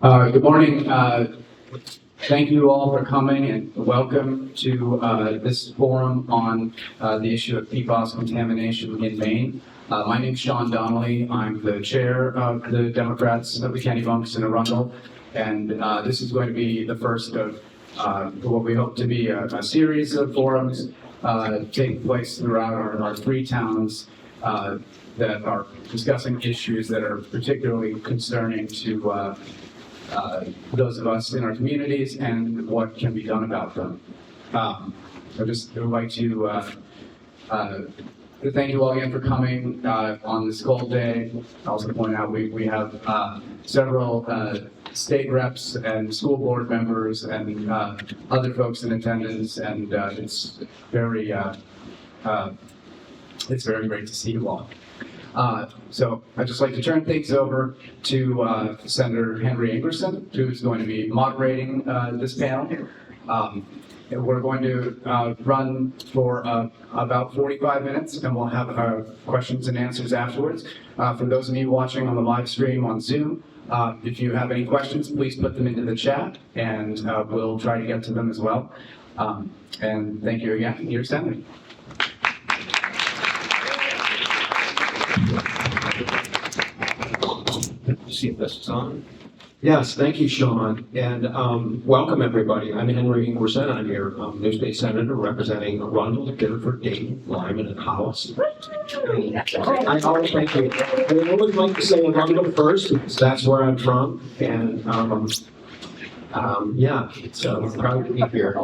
Good morning. Thank you all for coming and welcome to this forum on the issue of PFAS contamination in Maine. My name is Sean Donnelly. I'm the chair of the Democrats of the Kennebunkport and Arundel, and this is going to be the first of what we hope to be a series of forums taking place throughout our three towns that are discussing issues that are particularly concerning to those of us in our communities and what can be done about them. I just would like to thank you all again for coming on this cold day. I also point out we have several state reps and school board members and other folks in attendance, and it's very great to see you all. So I'd just like to turn things over to Senator Henry Ingerson, who's going to be moderating this panel. We're going to run for about 45 minutes, and we'll have questions and answers afterwards. For those of you watching on the live stream on Zoom, if you have any questions, please put them into the chat, and we'll try to get to them as well. And thank you again. Your Senator. See if this is on. Yes, thank you, Sean, and welcome everybody. I'm Henry Ingerson. I'm your New State Senator representing Arundel, Guilford, Dayton, Lyman, and Hollis. I always thank you. I always like to say Arundel first because that's where I'm from, and yeah, so I'm proud to be here.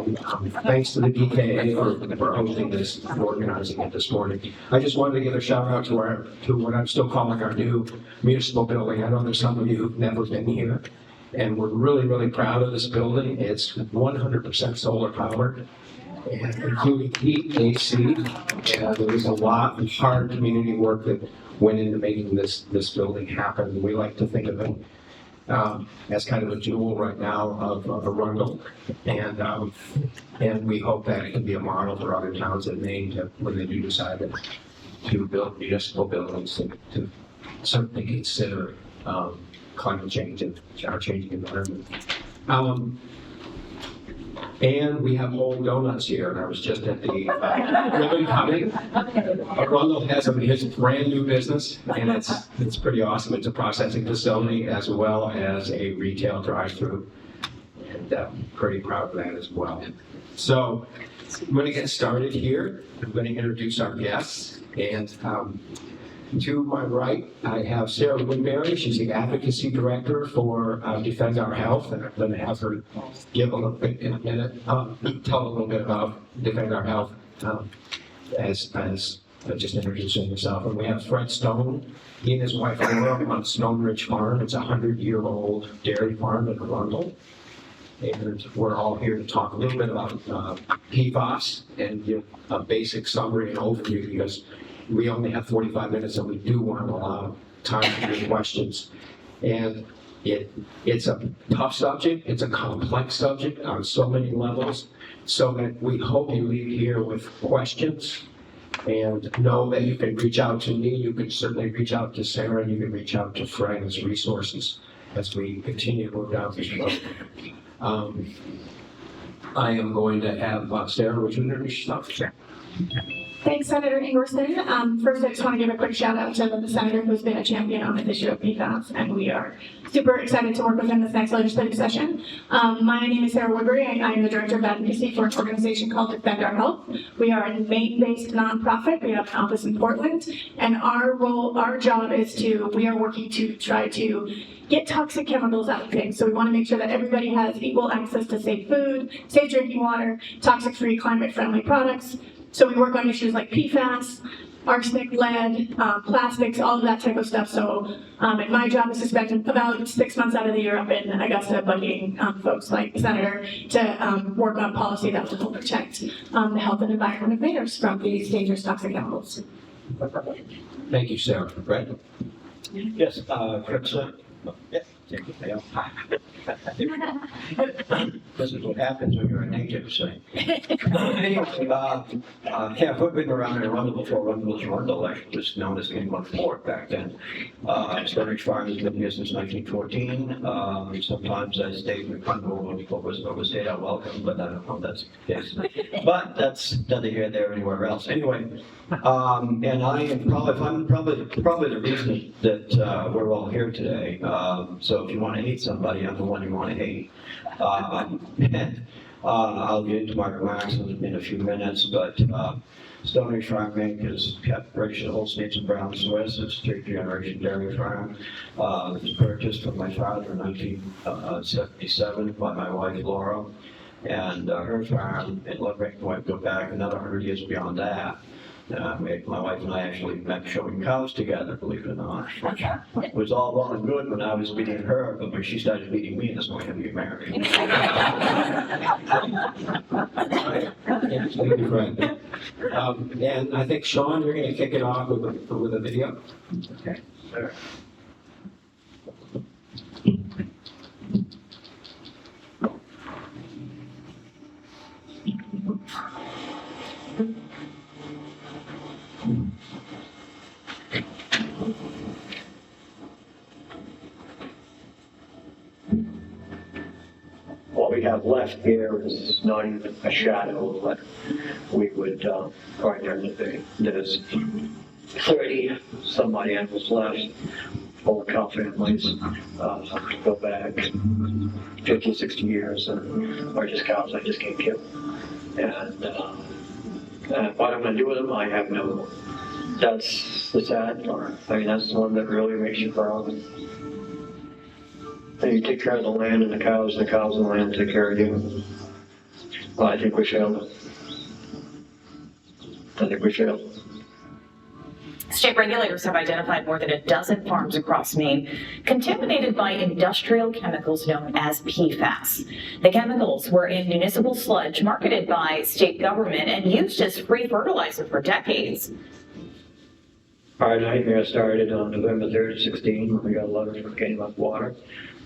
Thanks to the DKA for hosting this, for organizing it this morning. I just wanted to give a shout out to what I'm still calling our new municipal building. I know there's some of you who've never been here, and we're really, really proud of this building. It's 100% solar powered, and including heat, AC, and there was a lot of hard community work that went into making this building happen. We like to think of it as kind of a jewel right now of Arundel, and we hope that it can be a model for other towns in Maine when they do decide to build municipal buildings to certainly consider climate change and our changing environment. And we have whole donuts here, and I was just at the ribbon cutting. Arundel has his brand new business, and it's pretty awesome. It's a processing facility as well as a retail drive-through, and pretty proud of that as well. So I'm going to get started here. I'm going to introduce our guests, and to my right, I have Sarah Woodbury. She's the Advocacy Director for Defend Our Health, and I'm going to have her give a little bit in a minute, tell a little bit about Defend Our Health as just introducing herself. And we have Fred Stone. He and his wife Laura on Stone Ridge Farm. It's a 100-year-old dairy farm in Arundel. And we're all here to talk a little bit about PFAS and give a basic summary and overview because we only have 45 minutes and we do want a lot of time for your questions. And it's a tough subject, it's a complex subject on so many levels, so that we hope you leave here with questions and know that you can reach out to me, you can certainly reach out to Sarah, and you can reach out to Fred as resources as we continue to move down this road. I am going to have Sarah, would you introduce yourself? Thanks, Senator Ingerson. First, I just want to give a quick shout out to the senator who's been a champion on this issue of PFAS, and we are super excited to work with him this next legislative session. My name is Sarah Woodbury. I am the Director of Advocacy for an organization called Defend Our Health. We are a Maine-based nonprofit. We have an office in Portland, and our job is we are working to try to get toxic chemicals out of things. So we want to make sure that everybody has equal access to safe food, safe drinking water, toxic-free, climate-friendly products. So we work on issues like PFAS, arsenic, lead, plastics, all of that type of stuff. So and my job is to spend about 6 months out of the year up in Augusta bugging folks like the Senator to work on policy that will help protect the health and environment of Mainers from these dangerous toxic chemicals. Thank you, Sarah. Brett? Yes, Fred Stone. take the tail. This is what happens when you're a native, so. Anyway, yeah, I've been around in Arundel before. Arundel was Arundel, actually, was known as England Fort back then. Stone Ridge Farm has been here since 1914. Sometimes I stayed in Arundel when people overstayed, I welcome, but I don't know if that's the case. But that's neither here, there, anywhere else. Anyway, and I am probably the reason that we're all here today. So if you want to hate somebody, I'm the one you want to hate. I'll get into my remarks in a few minutes, but Stone Ridge Farm Inc. is kept registered in Holstein Brown, Swiss. It's a third-generation dairy farm. It was purchased from my father in 1977 by my wife Laura, and her farm in Ludwig went go back another 100 years beyond that. My wife and I actually met showing cows together, believe it or not. It was all well and good when I was beating her, but when she started beating me, that's why I had to get married. And I think, Sean, you're going to kick it off with a video. Okay. Sure. What we have left here is not even a shadow of what we would find there. There's 30 some odd animals left, all cow families, go back 50, 60 years, and are just cows I just can't kill. And what I'm going to do with them, I have no. That's the sad part. I mean, that's the one that really makes you proud. And you take care of the land and the cows and the land take care of you. Well, I think we failed. State regulators have identified more than a dozen farms across Maine contaminated by industrial chemicals known as PFAS. The chemicals were in municipal sludge marketed by state government and used as free fertilizer for decades. Our nightmare started on November 3rd, 16, when we got a letter from Kennebuck Water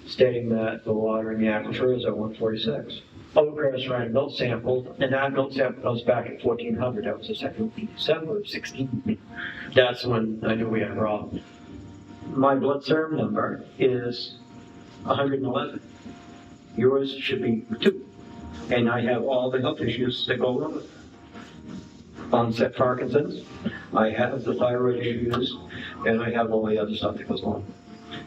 stating that the water in the aquifers are 146. Oakcrest ran a milk sample, and that milk sample goes back in 1400. That was the second week of December of 16. That's when I knew we had a problem. My blood serum number is 111. Yours should be 2. And I have all the health issues that go along with it. Onset Parkinson's, I have the thyroid issues, and I have all the other stuff that goes along.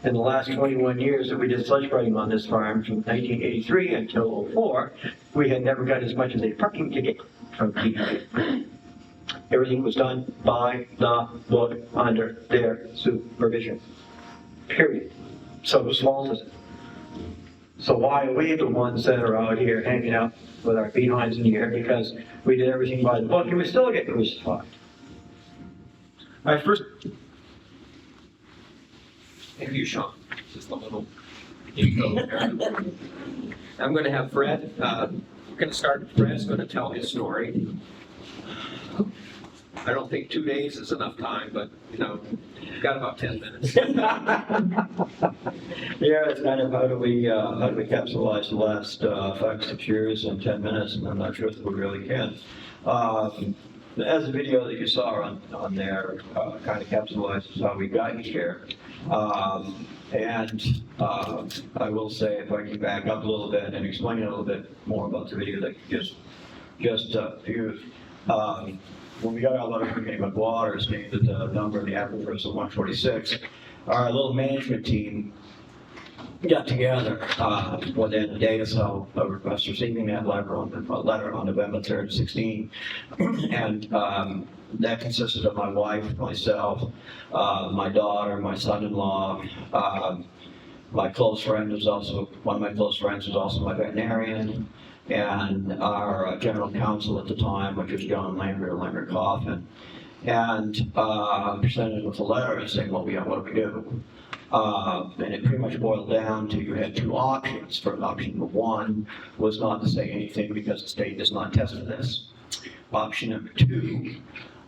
In the last 21 years that we did sludge spreading on this farm, from 1983 until 04, we had never got as much as a parking ticket from PFAS. Everything was done by the book under their supervision. Period. So whose fault is it? So why are we the ones that are out here hanging out with our behinds in the air because we did everything by the book and we still get crucified? All right, first. Thank you, Sean. Just a little intro there. I'm going to have Fred. We're going to start. Fred's going to tell his story. I don't think 2 days is enough time, but you've got about 10 minutes. Yeah, it's kind of how do we capsulize the last 5 or 6 years in 10 minutes, and I'm not sure if we really can. As the video that you saw on there kind of capsulizes how we got here. And I will say, if I can back up a little bit and explain a little bit more about the video that you just viewed. When we got our letter from Kennebuck Water stating that the number of the aquifers of 146, our little management team got together within a day or so of us receiving that letter on November 3rd, 16. And that consisted of my wife, myself, my daughter, my son-in-law, my close friend was also, one of my close friends was also my veterinarian, and our general counsel at the time, which was John Lambert Coffin. And presented with a letter saying, what do we do? And it pretty much boiled down to you had 2 options. For option 1 was not to say anything because the state does not test for this. Option number 2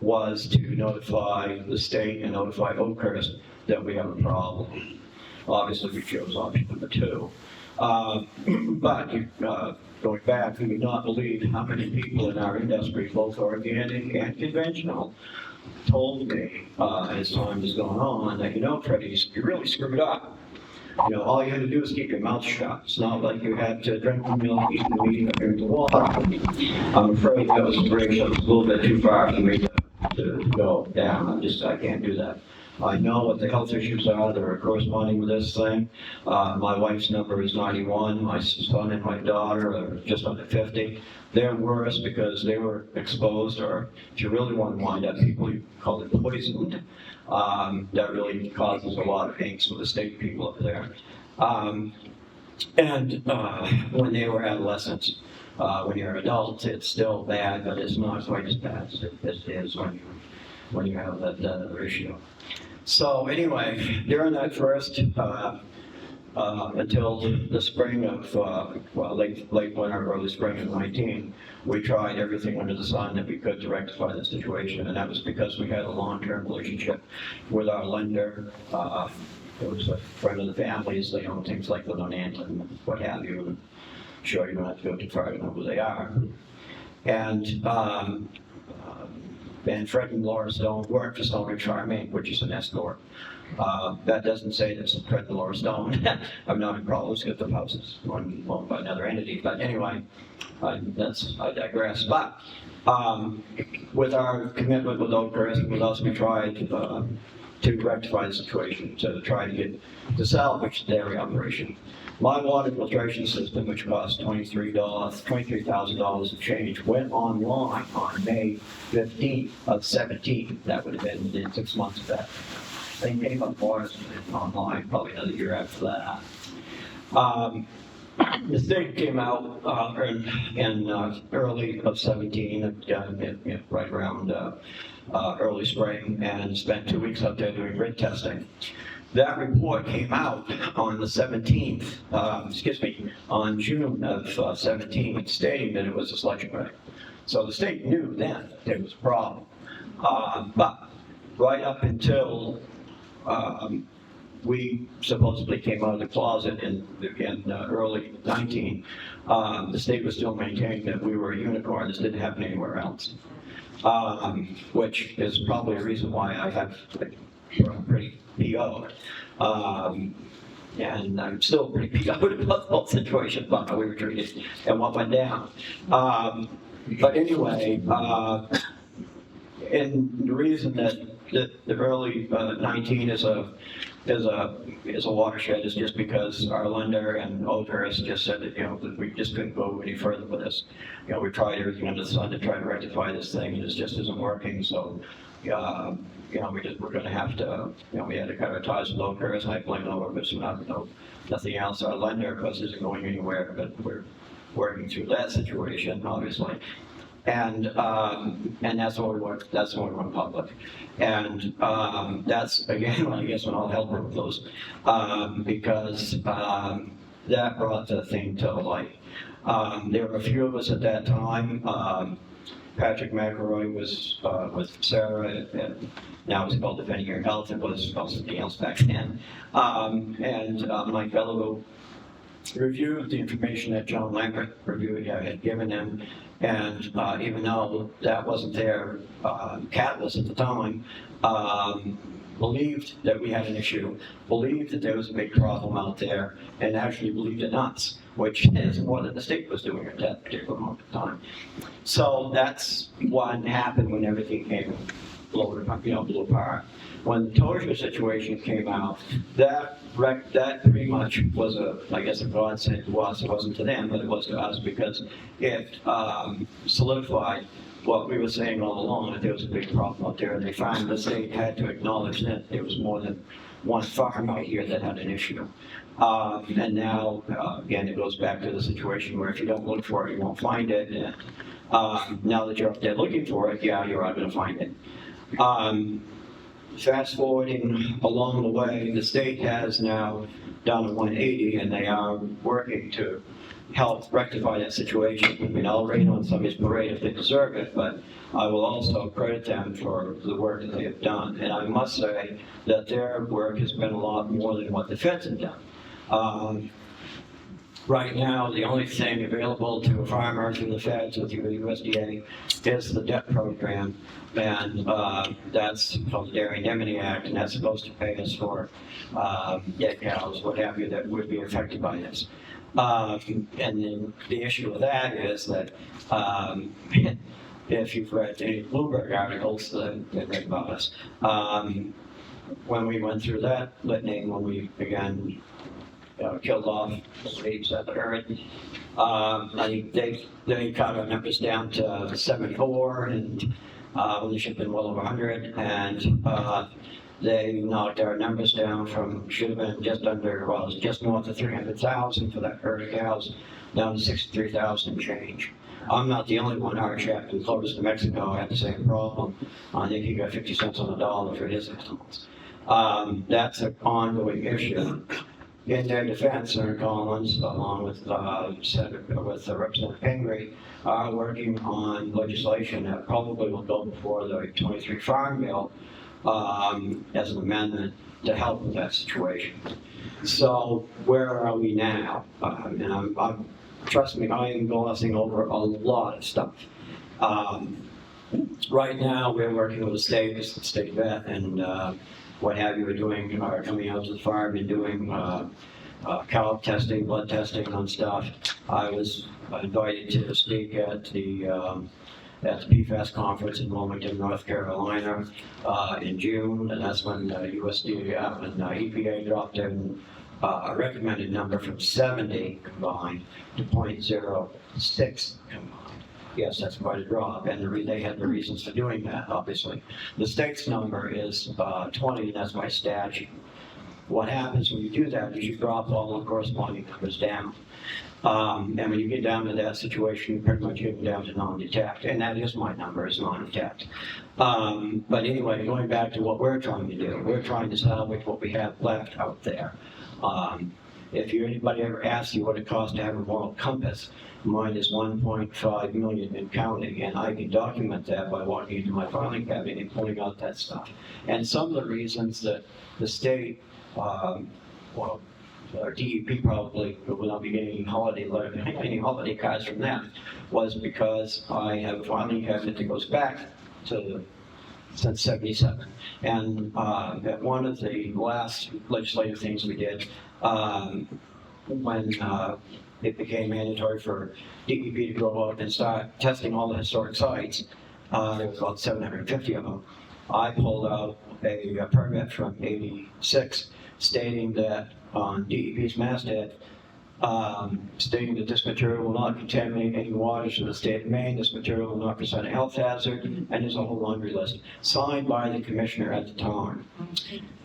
was to notify the state and notify Oakhurst that we have a problem. Obviously, we chose option number 2. But going back, you would not believe how many people in our industry, both organic and conventional, told me as time was going on that, Freddie, you really screwed up. All you had to do is keep your mouth shut. It's not like you had to drink the milk, eat the meat, or drink the water. I'm afraid that was a ratio a little bit too far for me to go down. I can't do that. I know what the health issues are that are corresponding with this thing. My wife's number is 91. My son and my daughter are just under 50. They're worse because they were exposed, or if you really want to wind up people, you call it poisoned. That really causes a lot of angst with the state people up there. And when they were adolescents, when you're adults, it's still bad, but it's not quite as bad as it is when you have that other issue. So anyway, during that first, until the spring of, late winter, early spring of 19, we tried everything under the sun that we could to rectify the situation, and that was because we had a long-term relationship with our lender. It was a friend of the families. They own things like the Lonant and what have you. I'm sure you don't have to go too far to know who they are. And Fred and Laura Stone work for Stone and Charmaine, which is an S corp. That doesn't say that's Fred and Laura Stone. I'm not in problems with the houses owned by another entity. But anyway, I digress. But with our commitment with Oakcrest and with us, we tried to rectify the situation, to try to get to salvage the dairy operation. My water filtration system, which cost $23,000 of change, went online on May 15th of 17. That would have been within 6 months of that. They came up for us online probably another year after that. The state came out in early of 17, right around early spring, and spent 2 weeks out there doing grid testing. That report came out on the 17th, on June of 17, stating that it was a sludge grid. So the state knew then there was a problem. But right up until we supposedly came out of the closet in early 19, the state was still maintaining that we were a unicorn. This didn't happen anywhere else, which is probably a reason why I have pretty PO'd. And I'm still pretty PO'd about the whole situation, about how we were treated and what went down. But anyway, and the reason that the early 19 is a watershed is just because our lender and Oakcrest just said that that we just couldn't go any further with this. We tried everything under the sun to try to rectify this thing, and it just isn't working. So we're going to have to, we had to cut our ties with Oakcrest. I blame Oakcrest for nothing else. Our lender, of course, isn't going anywhere, but we're working through that situation, obviously. And that's when we went. That's when we went public, and that's again, I guess, when all hell broke loose, because that brought the thing to light. There were a few of us at that time. Patrick McElroy was with Sarah, and now it's called Defending Your Health. It was called something else back then. And Mike Bellow reviewed the information that John Lambert had given him, and even though that wasn't their catalyst at the time, believed that we had an issue, believed that there was a big problem out there, and actually believed in us, which is more than the state was doing at that particular moment of time. So that's what happened when everything blew apart. When the Tozier situation came out, that pretty much was a godsend to us. It wasn't to them, but it was to us, because it solidified what we were saying all along, that there was a big problem out there, and they found the state had to acknowledge that there was more than one farm out here that had an issue. And now, again, it goes back to the situation where if you don't look for it, you won't find it. And now that you're up there looking for it, yeah, you're not going to find it. Fast forwarding along the way, the state has now done a 180, and they are working to help rectify that situation. I mean, I'll rain on somebody's parade if they deserve it, but I will also credit them for the work that they have done. And I must say that their work has been a lot more than what the feds have done. Right now, the only thing available to farmers in the feds with the USDA is the debt program, and that's called the Dairy Indemnity Act, and that's supposed to pay us for dead cows, what have you, that would be affected by this. And then the issue with that is that if you've read any Bloomberg articles that read about us, when we went through that litany, when we began killed off the apes at the herd. They cut our numbers down to 74, and we should have been well over 100, and they knocked our numbers down from, should have been just under, well, it was just north of 300,000 for that herd of cows, down to 63,000 and change. I'm not the only one. Our chap in Clovis, New Mexico had the same problem. I think he got 50 cents on the dollar for his estimates. That's an ongoing issue. In their defense, Senator Collins, along with Representative Pingree, are working on legislation that probably will go before the 23 Farm Bill as an amendment to help with that situation. So where are we now? And trust me, I am glossing over a lot of stuff. Right now, we're working with the state vet, and what have you, are coming out to the farm and doing cow testing, blood testing on stuff. I was invited to speak at the PFAS conference in Wilmington, North Carolina in June, and that's when USDA and EPA dropped in a recommended number from 70 combined to 0.06 combined. Yes, that's quite a drop, and they had the reasons for doing that, obviously. The state's number is 20, and that's by statute. What happens when you do that is you drop all the corresponding numbers down. And when you get down to that situation, you pretty much get down to non-detect, and that is my number, is non-detect. But anyway, going back to what we're trying to do, we're trying to salvage what we have left out there. If anybody ever asks you what it costs to have a moral compass, mine is 1.5 million and counting, and I can document that by walking into my filing cabinet and pulling out that stuff. And some of the reasons that the state, or DEP probably will not be getting any holiday cards from them, was because I have a filing cabinet that goes back to since '77. And at one of the last legislative things we did, when it became mandatory for DEP to go out and start testing all the historic sites, there was about 750 of them. I pulled out a permit from '86 stating that on DEP's masthead, stating that this material will not contaminate any waters in the state of Maine, this material will not present a health hazard, and there's a whole laundry list, signed by the commissioner at the time.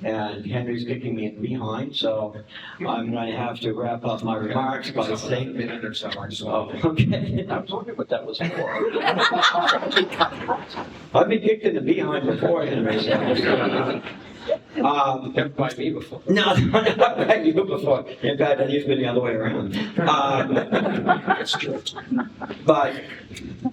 And Henry's kicking me in behind, so I'm going to have to wrap up my remarks by saying... Oh, okay. I was wondering what that was for. I've been kicked in the behind before, Henry. Never by me before. No, not by you before. In fact, it used to be the other way around. That's true. But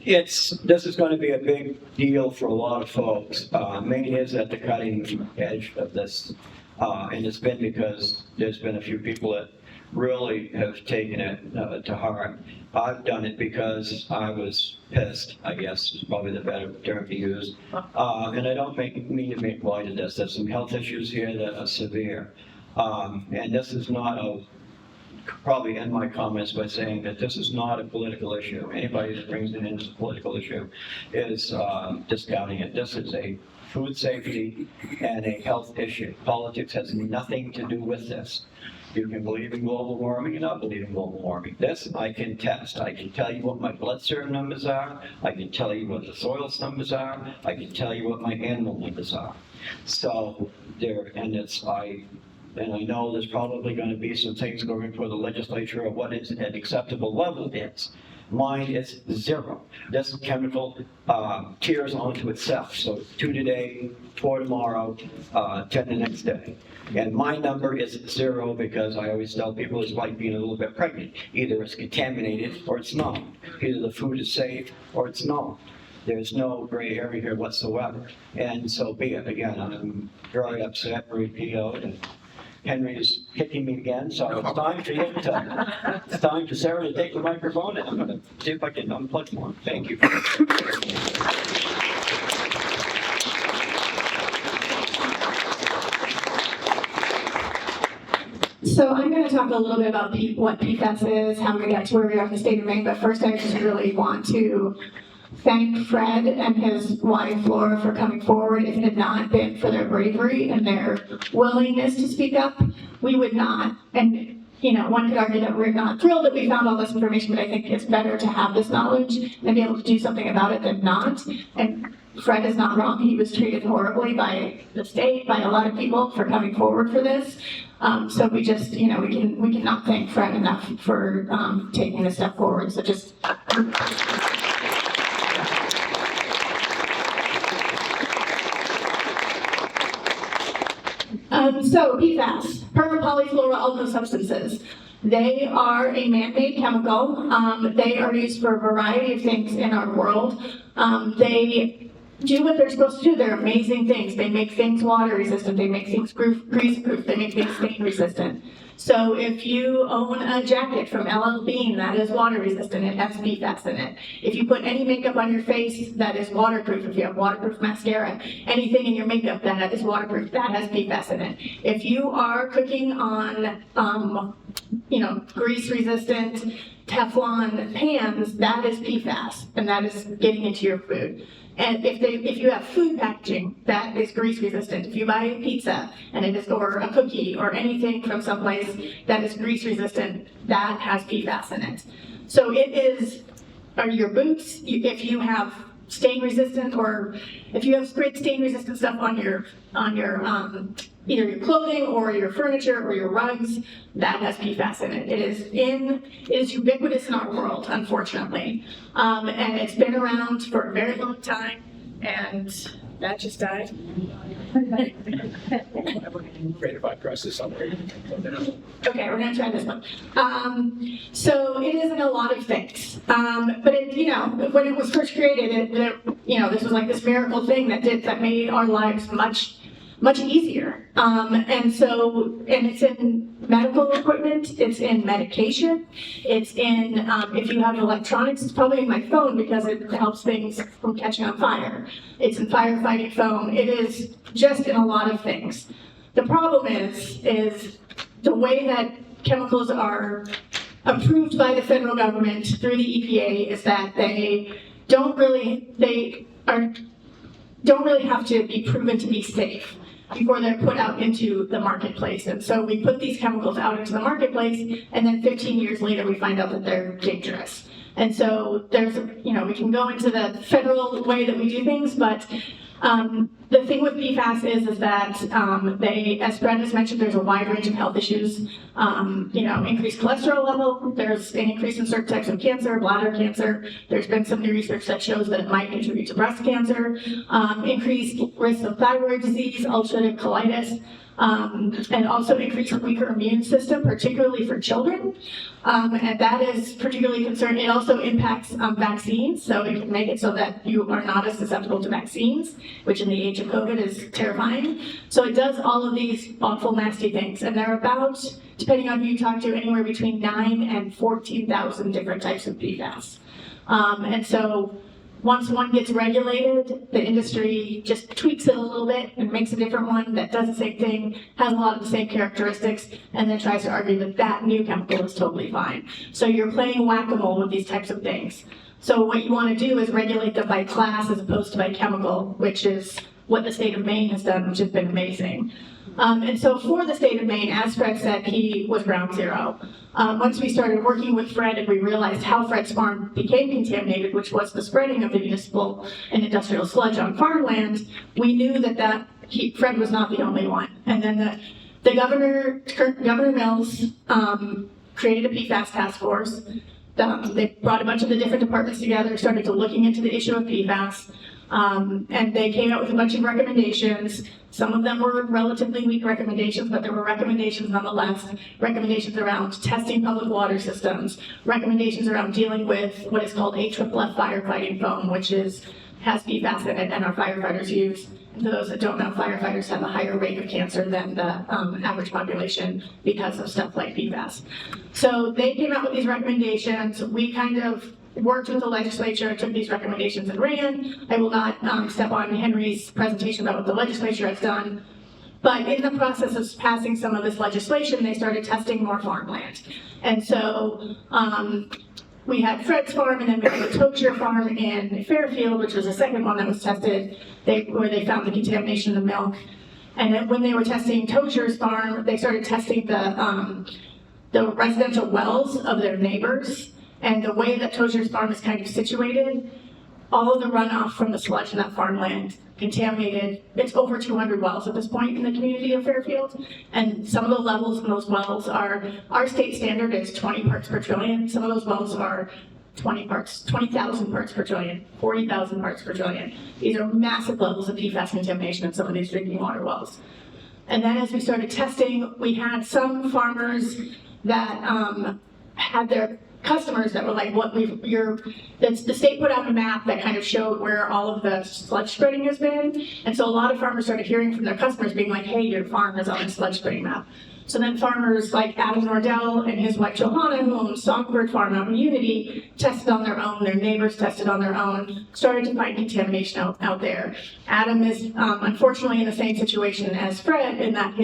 this is going to be a big deal for a lot of folks. Maine is at the cutting edge of this, and it's been because there's been a few people that really have taken it to heart. I've done it because I was pissed, I guess, is probably the better term to use. And I don't mean to make light of this. There's some health issues here that are severe. And this is not probably end my comments by saying that this is not a political issue. Anybody that brings it in as a political issue is discounting it. This is a food safety and a health issue. Politics has nothing to do with this. You can believe in global warming and not believe in global warming. This I can test. I can tell you what my blood serum numbers are. I can tell you what the soils numbers are. I can tell you what my animal numbers are. So and I know there's probably going to be some things going for the legislature of what is an acceptable level is. Mine is 0. This chemical tears onto itself. So 2 today, 4 tomorrow, 10 the next day. And my number is 0 because I always tell people it's like being a little bit pregnant. Either it's contaminated or it's not. Either the food is safe or it's not. There's no gray area here whatsoever. And so be it. Again, I'm very upset, very PO'd, and Henry is kicking me again, so it's time for him to, it's time for Sarah to take the microphone, and I'm going to see if I can unplug more. Thank you. So I'm going to talk a little bit about what PFAS is, how we got to where we are in the state of Maine, but first I just really want to thank Fred and his wife Laura for coming forward. If it had not been for their bravery and their willingness to speak up, we would not. And you know, one could argue that we're not thrilled that we found all this information, but I think it's better to have this knowledge and be able to do something about it than not. And Fred is not wrong. He was treated horribly by the state, by a lot of people for coming forward for this. So we just, you know, we cannot thank Fred enough for taking this step forward. So just. So PFAS, permapolyfluoroalkyl substances. They are a man-made chemical. They are used for a variety of things in our world. They do what they're supposed to do. They're amazing things. They make things water resistant. They make things grease proof. They make things stain resistant. So if you own a jacket from LL Bean that is water resistant, it has PFAS in it. If you put any makeup on your face that is waterproof, if you have waterproof mascara, anything in your makeup that is waterproof, that has PFAS in it. If you are cooking on, grease resistant Teflon pans, that is PFAS, and that is getting into your food. And if you have food packaging that is grease resistant, if you buy a pizza and it is, or a cookie or anything from someplace that is grease resistant, that has PFAS in it. So it is, or your boots, if you have stain resistant, or if you have sprayed stain resistant stuff on your either your clothing or your furniture or your rugs, that has PFAS in it. It is ubiquitous in our world, unfortunately. And it's been around for a very long time, and that just died. Afraid if I press this on there. Okay, we're gonna try this one. So it is in a lot of things. But it, when it was first created, this was like this miracle thing that made our lives much easier. And it's in medical equipment, it's in medication, it's in, if you have electronics, it's probably in my phone because it helps things from catching on fire. It's in firefighting foam. It is just in a lot of things. The problem is the way that chemicals are approved by the federal government through the EPA is that they don't really have to be proven to be safe before they're put out into the marketplace. And so we put these chemicals out into the marketplace, and then 15 years later we find out that they're dangerous. And so there's, we can go into the federal way that we do things, but the thing with PFAS is that they, as Brad has mentioned, there's a wide range of health issues. Increased cholesterol level, there's an increase in certain types of cancer, bladder cancer. There's been some new research that shows that it might contribute to breast cancer, increased risk of thyroid disease, ulcerative colitis, and also increase a weaker immune system, particularly for children. And that is particularly concerning. It also impacts vaccines, so it can make it so that you are not as susceptible to vaccines, which in the age of COVID is terrifying. So it does all of these awful, nasty things. And there are about, depending on who you talk to, anywhere between 9,000 and 14,000 different types of PFAS. And so once one gets regulated, the industry just tweaks it a little bit and makes a different one that does the same thing, has a lot of the same characteristics, and then tries to argue that that new chemical is totally fine. So you're playing whack-a-mole with these types of things. So what you want to do is regulate them by class as opposed to by chemical, which is what the state of Maine has done, which has been amazing. And so for the state of Maine, as Fred said, he was ground zero. Once we started working with Fred and we realized how Fred's farm became contaminated, which was the spreading of the municipal and industrial sludge on farmland, we knew that Fred was not the only one. And then Governor Mills created a PFAS task force. They brought a bunch of the different departments together, started to looking into the issue of PFAS, and they came out with a bunch of recommendations. Some of them were relatively weak recommendations, but there were recommendations nonetheless. Recommendations around testing public water systems, recommendations around dealing with what is called AFFF firefighting foam, which has PFAS in it, and our firefighters use. For those that don't know, firefighters have a higher rate of cancer than the average population because of stuff like PFAS. So they came out with these recommendations. We kind of worked with the legislature, took these recommendations and ran. I will not step on Henry's presentation about what the legislature has done. But in the process of passing some of this legislation, they started testing more farmland. And so we had Fred's farm, and then we had the Tochier farm in Fairfield, which was the second one that was tested, where they found the contamination in the milk. And then when they were testing Tochier's farm, they started testing the residential wells of their neighbors. And the way that Tochier's farm is kind of situated, all of the runoff from the sludge in that farmland contaminated. It's over 200 wells at this point in the community of Fairfield. And some of the levels in those wells our state standard is 20 parts per trillion. Some of those wells are 20,000 parts per trillion, 40,000 parts per trillion. These are massive levels of PFAS contamination in some of these drinking water wells. And then as we started testing, we had some farmers that had their customers that were like, the state put out a map that kind of showed where all of the sludge spreading has been. And so a lot of farmers started hearing from their customers being like, hey, your farm is on a sludge spreading map. So then farmers like Adam Arundel and his wife Johanna, who owns Songbird Farm out in Unity, tested on their own, their neighbors tested on their own, started to find contamination out there. Adam is unfortunately in the same situation as Fred in that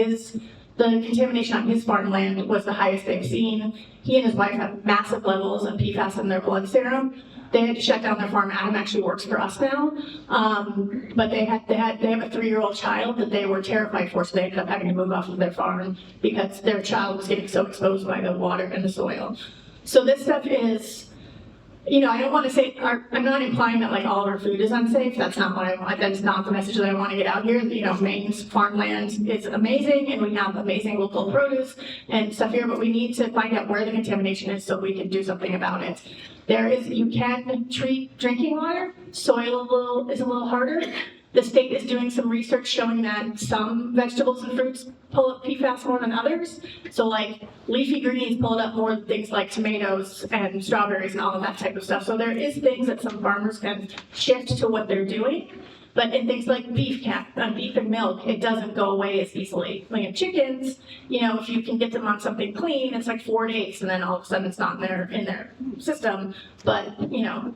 the contamination on his farmland was the highest they've seen. He and his wife have massive levels of PFAS in their blood serum. They had to shut down their farm. Adam actually works for us now, but they have a 3-year-old child that they were terrified for, so they ended up having to move off of their farm because their child was getting so exposed by the water and the soil. So this stuff is, I don't want to say, I'm not implying that like all of our food is unsafe. That's not what I want. That's not the message that I want to get out here. Maine's farmland is amazing, and we have amazing local produce and stuff here, but we need to find out where the contamination is so we can do something about it. You can treat drinking water. Soil is a little harder. The state is doing some research showing that some vegetables and fruits pull up PFAS more than others. So like leafy greens pull it up more than things like tomatoes and strawberries and all of that type of stuff. So there is things that some farmers can shift to what they're doing. But in things like beef and milk, it doesn't go away as easily. Like in chickens, if you can get them on something clean, it's like 4 days, and then all of a sudden it's not in their system. But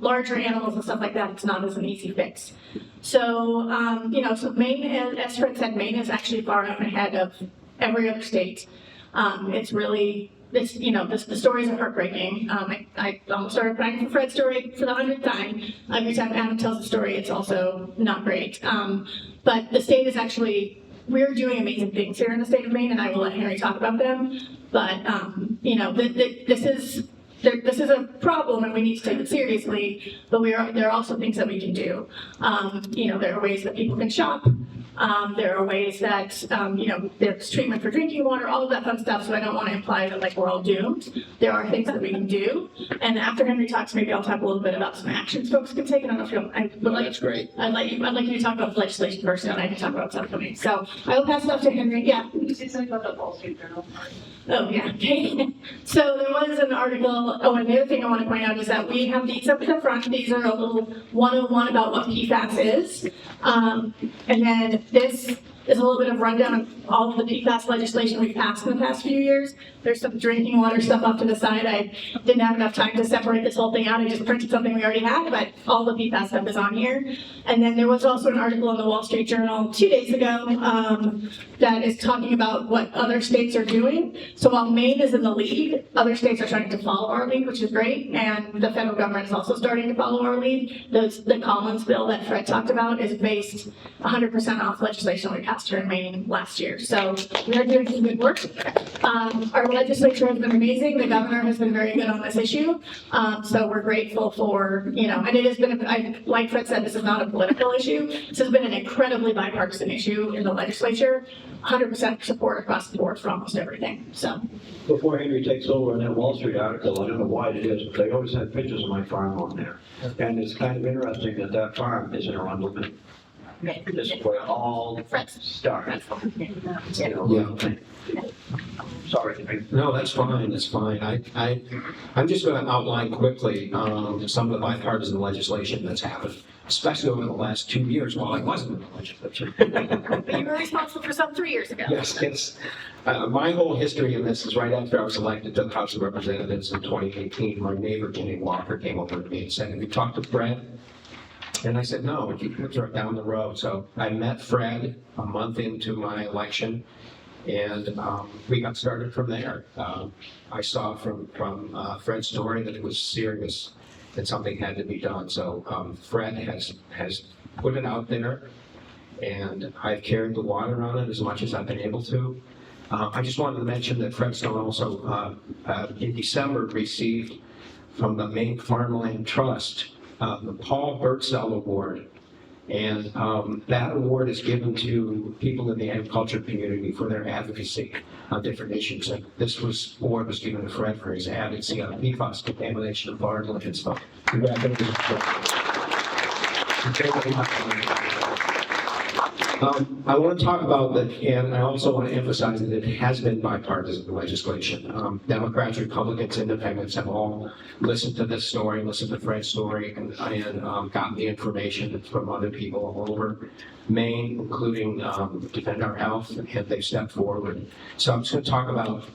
larger animals and stuff like that, it's not as an easy fix. So so Maine, as Fred said, Maine is actually far out ahead of every other state. The stories are heartbreaking. I almost started crying for Fred's story for the 100th time. Every time Adam tells a story, it's also not great. But the state is we're doing amazing things here in the state of Maine, and I will let Henry talk about them. But, this is a problem, and we need to take it seriously, but there are also things that we can do. There are ways that people can shop. There are ways that, there's treatment for drinking water, all of that fun stuff, so I don't want to imply that we're all doomed. There are things that we can do, and after Henry talks, maybe I'll talk a little bit about some actions folks can take. I don't know if that's great. I'd like you to talk about legislation first, and then I can talk about what's upcoming. So I will pass it off to Henry. Yeah. Can you say something about the Wall Street Journal? Oh, yeah. Okay. So there was an article. Oh, and the other thing I want to point out is that we have these up at the front. These are a little 101 about what PFAS is. And then this is a little bit of rundown of all of the PFAS legislation we've passed in the past few years. There's some drinking water stuff off to the side. I didn't have enough time to separate this whole thing out. I just printed something we already had, but all the PFAS stuff is on here. And then there was also an article in the Wall Street Journal 2 days ago that is talking about what other states are doing. So while Maine is in the lead, other states are starting to follow our lead, which is great. And the federal government is also starting to follow our lead. The Collins bill that Fred talked about is based 100% off legislation we passed passed here in Maine last year. So we are doing some good work. Our legislature has been amazing. The governor has been very good on this issue. So we're grateful for, and it has been, like Fred said, this is not a political issue. This has been an incredibly bipartisan issue in the legislature. 100% support across the board for almost everything. So Before Henry takes over on that Wall Street article, I don't know why it is, but they always have pictures of my farm on there. And it's kind of interesting that that farm is in Arundel. This is where all started. Sorry. No, that's fine, that's fine. I'm just going to outline quickly some of the bipartisan legislation that's happened, especially over the last 2 years while I wasn't in the legislature. but you were responsible for some 3 years ago. Yes. My whole history in this is right after I was elected to the House of Representatives in 2018. My neighbor, Kenny Walker, came over to me and said, "Have you talked to Fred?" And I said, "No, he lives right down the road." So I met Fred a month into my election, and we got started from there. I saw from Fred's story that it was serious, that something had to be done. So Fred has put it out there, and I've carried the water on it as much as I've been able to. I just wanted to mention that Fredstone also, in December, received from the Maine Farmland Trust the Paul Birdsell Award. And that award is given to people in the agriculture community for their advocacy on different issues. And this award was given to Fred for his advocacy on PFAS contamination of farmland and stuff. Congratulations. I want to talk about that, and I also want to emphasize that it has been bipartisan legislation. Democrats, Republicans, Independents have all listened to this story, listened to Fred's story, and gotten the information from other people all over Maine, including Defend Our Health, and they've stepped forward. So I'm just going to talk about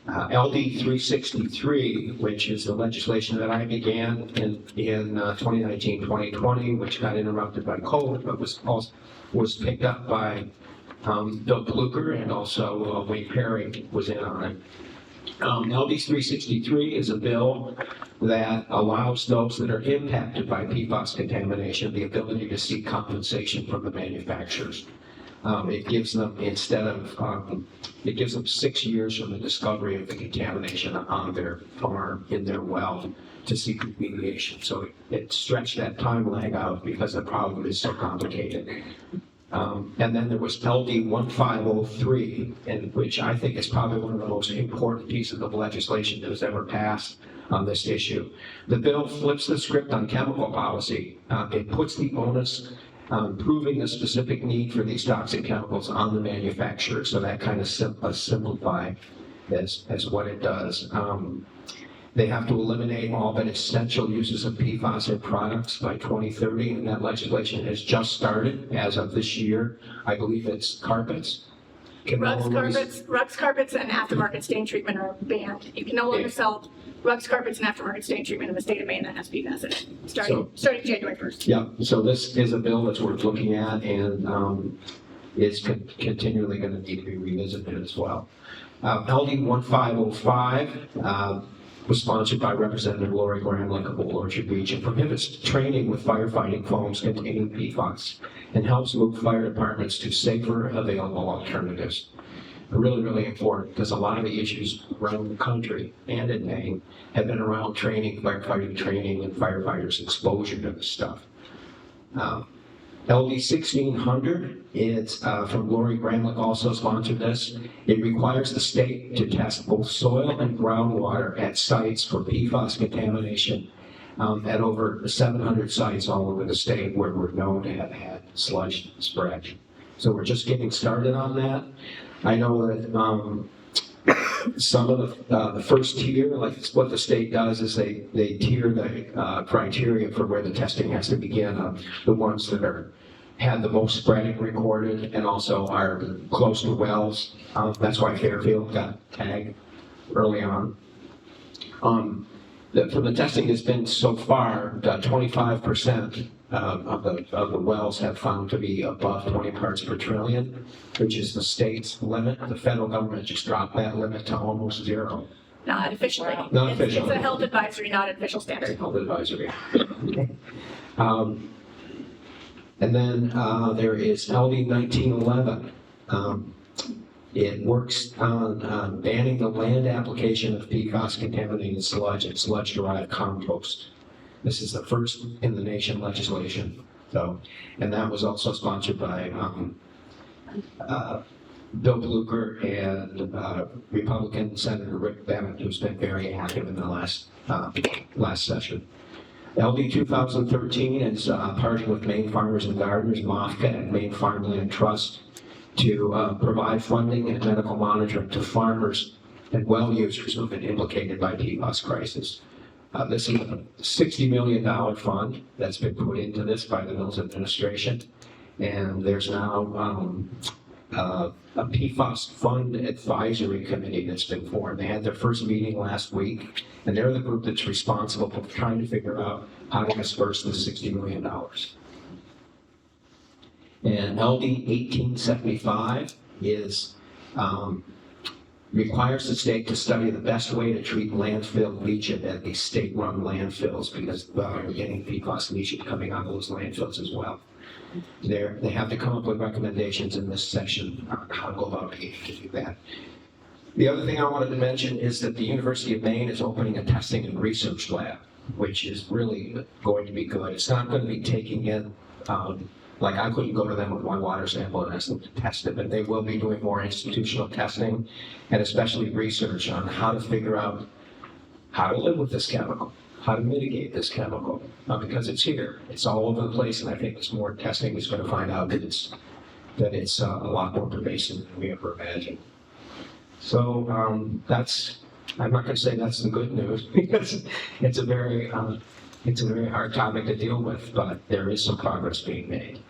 LD 363, which is the legislation that I began in 2019-2020, which got interrupted by COVID, but was picked up by Bill Pluker, and also Wayne Perry was in on it. LD 363 is a bill that allows those that are impacted by PFAS contamination the ability to seek compensation from the manufacturers. It gives them, it gives them 6 years from the discovery of the contamination on their farm, in their well, to seek remediation. So it stretched that time lag out because the problem is so complicated. And then there was LD 1503, which I think is probably one of the most important pieces of legislation that has ever passed on this issue. The bill flips the script on chemical policy. It puts the onus proving the specific need for these toxic chemicals on the manufacturer. So that kind of simplify as what it does. They have to eliminate all but essential uses of PFAS in products by 2030, and that legislation has just started as of this year. I believe it's carpets. Rugs, carpets, and aftermarket stain treatment are banned. You can no longer sell rugs, carpets, and aftermarket stain treatment in the state of Maine that has PFAS in it, starting January 1st. Yeah, so this is a bill that's worth looking at, and it's continually going to need to be revisited as well. LD 1505 was sponsored by Representative Lori Gramlich of Old Orchard Beach, and prohibits training with firefighting foams containing PFAS and helps move fire departments to safer, available alternatives. Really, really important, because a lot of the issues around the country and in Maine have been around training, firefighting training, and firefighters' exposure to this stuff. LD 1600, it's from Lori Gramlich, also sponsored this. It requires the state to test both soil and groundwater at sites for PFAS contamination at over 700 sites all over the state where we're known to have had sludge spread. So we're just getting started on that. I know that some of the first tier, like what the state does is they tier the criteria for where the testing has to begin on the ones that had the most spreading recorded and also are close to wells. That's why Fairfield got tagged early on. From the testing that's been so far, 25% of the wells have found to be above 20 parts per trillion, which is the state's limit. The federal government just dropped that limit to almost 0. Not officially. Not officially. It's a health advisory, not an official standard. Health advisory. And then there is LD 1911. It works on banning the land application of PFAS contaminated sludge and sludge derived compost. This is the first in the nation legislation. So, and that was also sponsored by Bill Blucher and Republican Senator Rick Bennett, who's been very active in the last session. LD 2013 is partnering with Maine Farmers and Gardeners, MOFCA, and Maine Farmland Trust to provide funding and medical monitoring to farmers and well users who have been implicated by PFAS crisis. This is a $60 million fund that's been put into this by the Mills administration, and there's now a PFAS fund advisory committee that's been formed. They had their first meeting last week, and they're the group that's responsible for trying to figure out how to disperse the $60 million. And LD 1875 is requires the state to study the best way to treat landfill leachate at these state-run landfills, because we're getting PFAS leachate coming out of those landfills as well. They have to come up with recommendations in this section on how to go about to do that. The other thing I wanted to mention is that the University of Maine is opening a testing and research lab, which is really going to be good. It's not going to be taking in like I couldn't go to them with my water sample and ask them to test it, but they will be doing more institutional testing and especially research on how to figure out how to live with this chemical, how to mitigate this chemical, because it's here. It's all over the place, and I think it's more testing is going to find out that it's a lot more pervasive than we ever imagined. So I'm not going to say that's the good news, because it's a very hard topic to deal with, but there is some progress being made.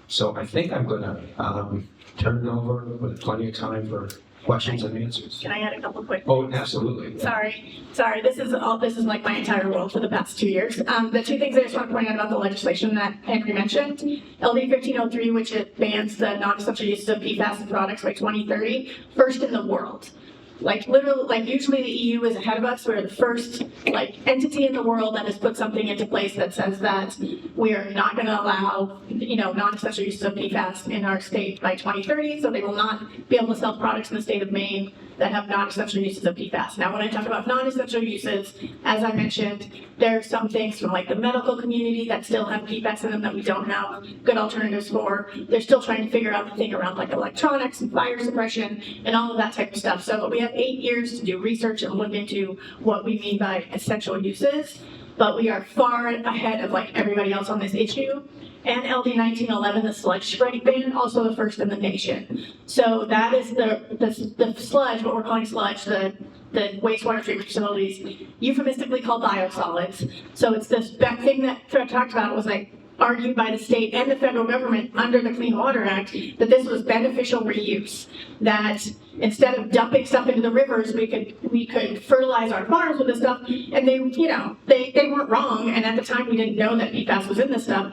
So I think I'm going to turn it over with plenty of time for questions and answers. Can I add a couple quick? Oh, absolutely. Sorry. This is like my entire world for the past 2 years. The two things I just want to point out about the legislation that Henry mentioned, LD 1503, which it bans the non-essential uses of PFAS in products by 2030, first in the world. Like literally, like usually the EU is ahead of us. We're the first like entity in the world that has put something into place that says that we are not going to allow, non-essential uses of PFAS in our state by 2030. So they will not be able to sell products in the state of Maine that have non-essential uses of PFAS. Now, when I talk about non-essential uses, as I mentioned, there are some things from like the medical community that still have PFAS in them that we don't have good alternatives for. They're still trying to figure out the thing around like electronics and fire suppression and all of that type of stuff. So we have 8 years to do research and look into what we mean by essential uses, but we are far ahead of like everybody else on this issue. And LD 1911, the sludge spray ban, also the first in the nation. So that is the sludge, what we're calling sludge, the wastewater treatment facilities, euphemistically called biosolids. So it's this thing that Fred talked about was like argued by the state and the federal government under the Clean Water Act that this was beneficial reuse. That instead of dumping stuff into the rivers, we could fertilize our farms with this stuff. And they weren't wrong. And at the time, we didn't know that PFAS was in this stuff.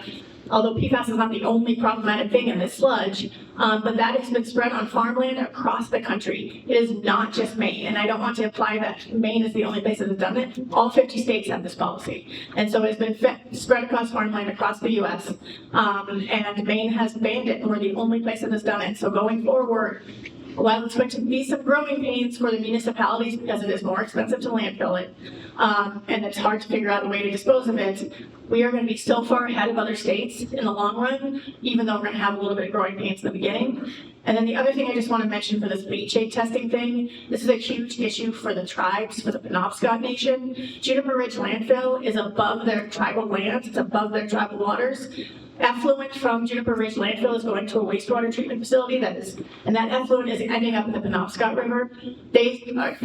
Although PFAS is not the only problematic thing in this sludge, but that has been spread on farmland across the country. It is not just Maine, and I don't want to imply that Maine is the only place that has done it. All 50 states have this policy. And so it's been spread across farmland across the U.S., and Maine has banned it, and we're the only place that has done it. So going forward, while it's going to be some growing pains for the municipalities because it is more expensive to landfill it, and it's hard to figure out a way to dispose of it, we are going to be so far ahead of other states in the long run, even though we're going to have a little bit of growing pains in the beginning. And then the other thing I just want to mention for this leachate testing thing, this is a huge issue for the tribes, for the Penobscot Nation. Juniper Ridge landfill is above their tribal lands, it's above their tribal waters. Effluent from Juniper Ridge landfill is going to a wastewater treatment facility and that effluent is ending up in the Penobscot River. They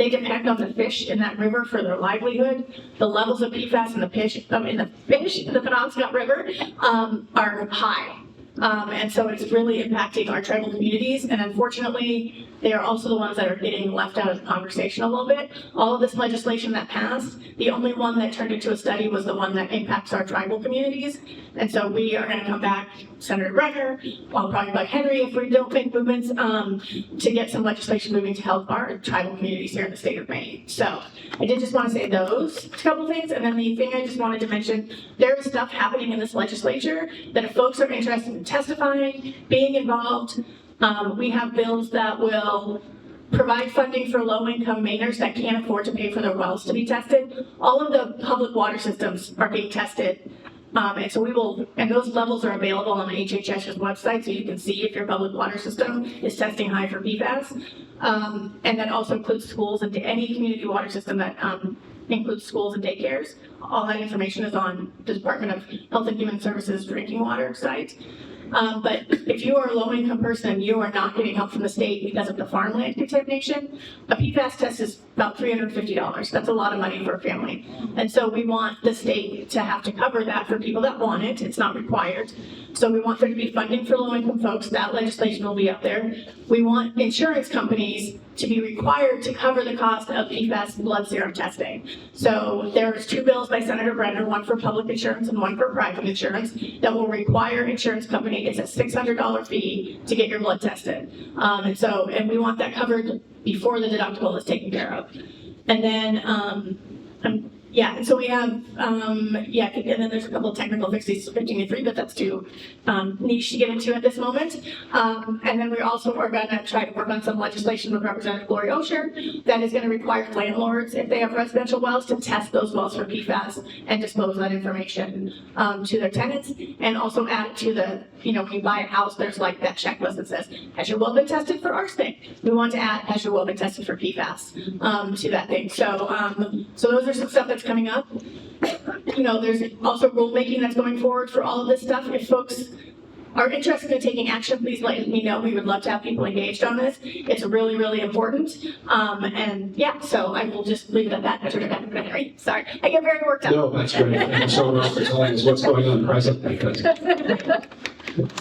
depend on the fish in that river for their livelihood. The levels of PFAS in the fish in the Penobscot River are high. And so it's really impacting our tribal communities. And unfortunately, they are also the ones that are getting left out of the conversation a little bit. All of this legislation that passed, the only one that turned into a study was the one that impacts our tribal communities. And so we are going to come back, Senator Brenner, I'll probably like Henry if we don't make movements, to get some legislation moving to help our tribal communities here in the state of Maine. So I did just want to say those couple things. And then the thing I just wanted to mention, there is stuff happening in this legislature that if folks are interested in testifying, being involved, we have bills that will provide funding for low-income Mainers that can't afford to pay for their wells to be tested. All of the public water systems are being tested. And so we will, and those levels are available on the HHS's website, so you can see if your public water system is testing high for PFAS. And that also includes schools and any community water system that includes schools and daycares. All that information is on the Department of Health and Human Services drinking water site. But if you are a low-income person and you are not getting help from the state because of the farmland contamination, a PFAS test is about $350. That's a lot of money for a family. And so we want the state to have to cover that for people that want it. It's not required. So we want there to be funding for low-income folks. That legislation will be up there. We want insurance companies to be required to cover the cost of PFAS blood serum testing. So there's two bills by Senator Brenner, one for public insurance and one for private insurance, that will require insurance company, it's a $600 fee to get your blood tested. And we want that covered before the deductible is taken care of. And then, and so we have, and then there's a couple of technical fixes, 15 but that's too niche to get into at this moment. And then we also are going to try to work on some legislation with Representative Lori Osher that is going to require landlords, if they have residential wells, to test those wells for PFAS and disclose that information to their tenants, and also add it to the, when you buy a house, there's like that checklist that says, has your well been tested for arsenic? We want to add, has your well been tested for PFAS to that thing. So those are some stuff that's coming up. There's also rulemaking that's going forward for all of this stuff. If folks are interested in taking action, please let me know. We would love to have people engaged on this. It's really, really important. So I will just leave it at that. I turn it back to Henry. Sorry, I get very worked up. No, that's great. Thank you so much for telling us what's going on presently, because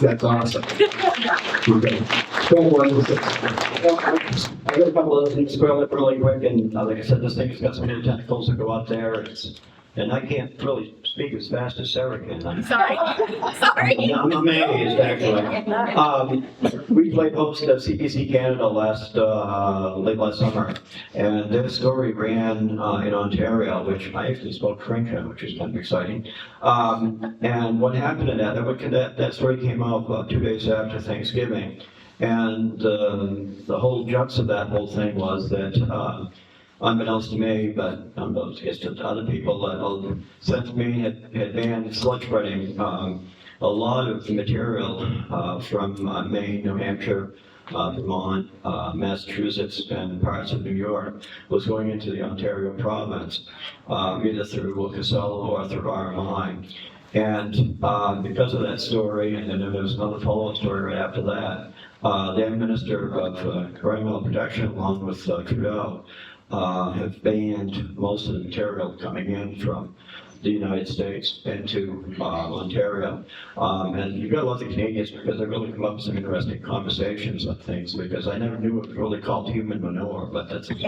that's awesome. Okay. I got a couple of things to up really quick, and like I said, this thing has got some many tentacles that go out there, and I can't really speak as fast as Sarah can. Sorry. I'm amazed, actually. We played host to CPC Canada late last summer, and their story ran in Ontario, which I actually spoke French in, which is kind of exciting. And what happened in that story came out about 2 days after Thanksgiving, and the whole guts of that whole thing was that unbeknownst to me, but unbeknownst to other people, since Maine had banned sludge spreading, a lot of material from Maine, New Hampshire, Vermont, Massachusetts, and parts of New York was going into the Ontario province, either through Casella or through RMI. And because of that story, and then there was another follow-up story right after that, the Minister of Environmental Protection, along with Trudeau, have banned most of the material coming in from the United States into Ontario. And you've got to love the Canadians, because they really come up with some interesting conversations on things, because I never knew it was really called human manure, but that's And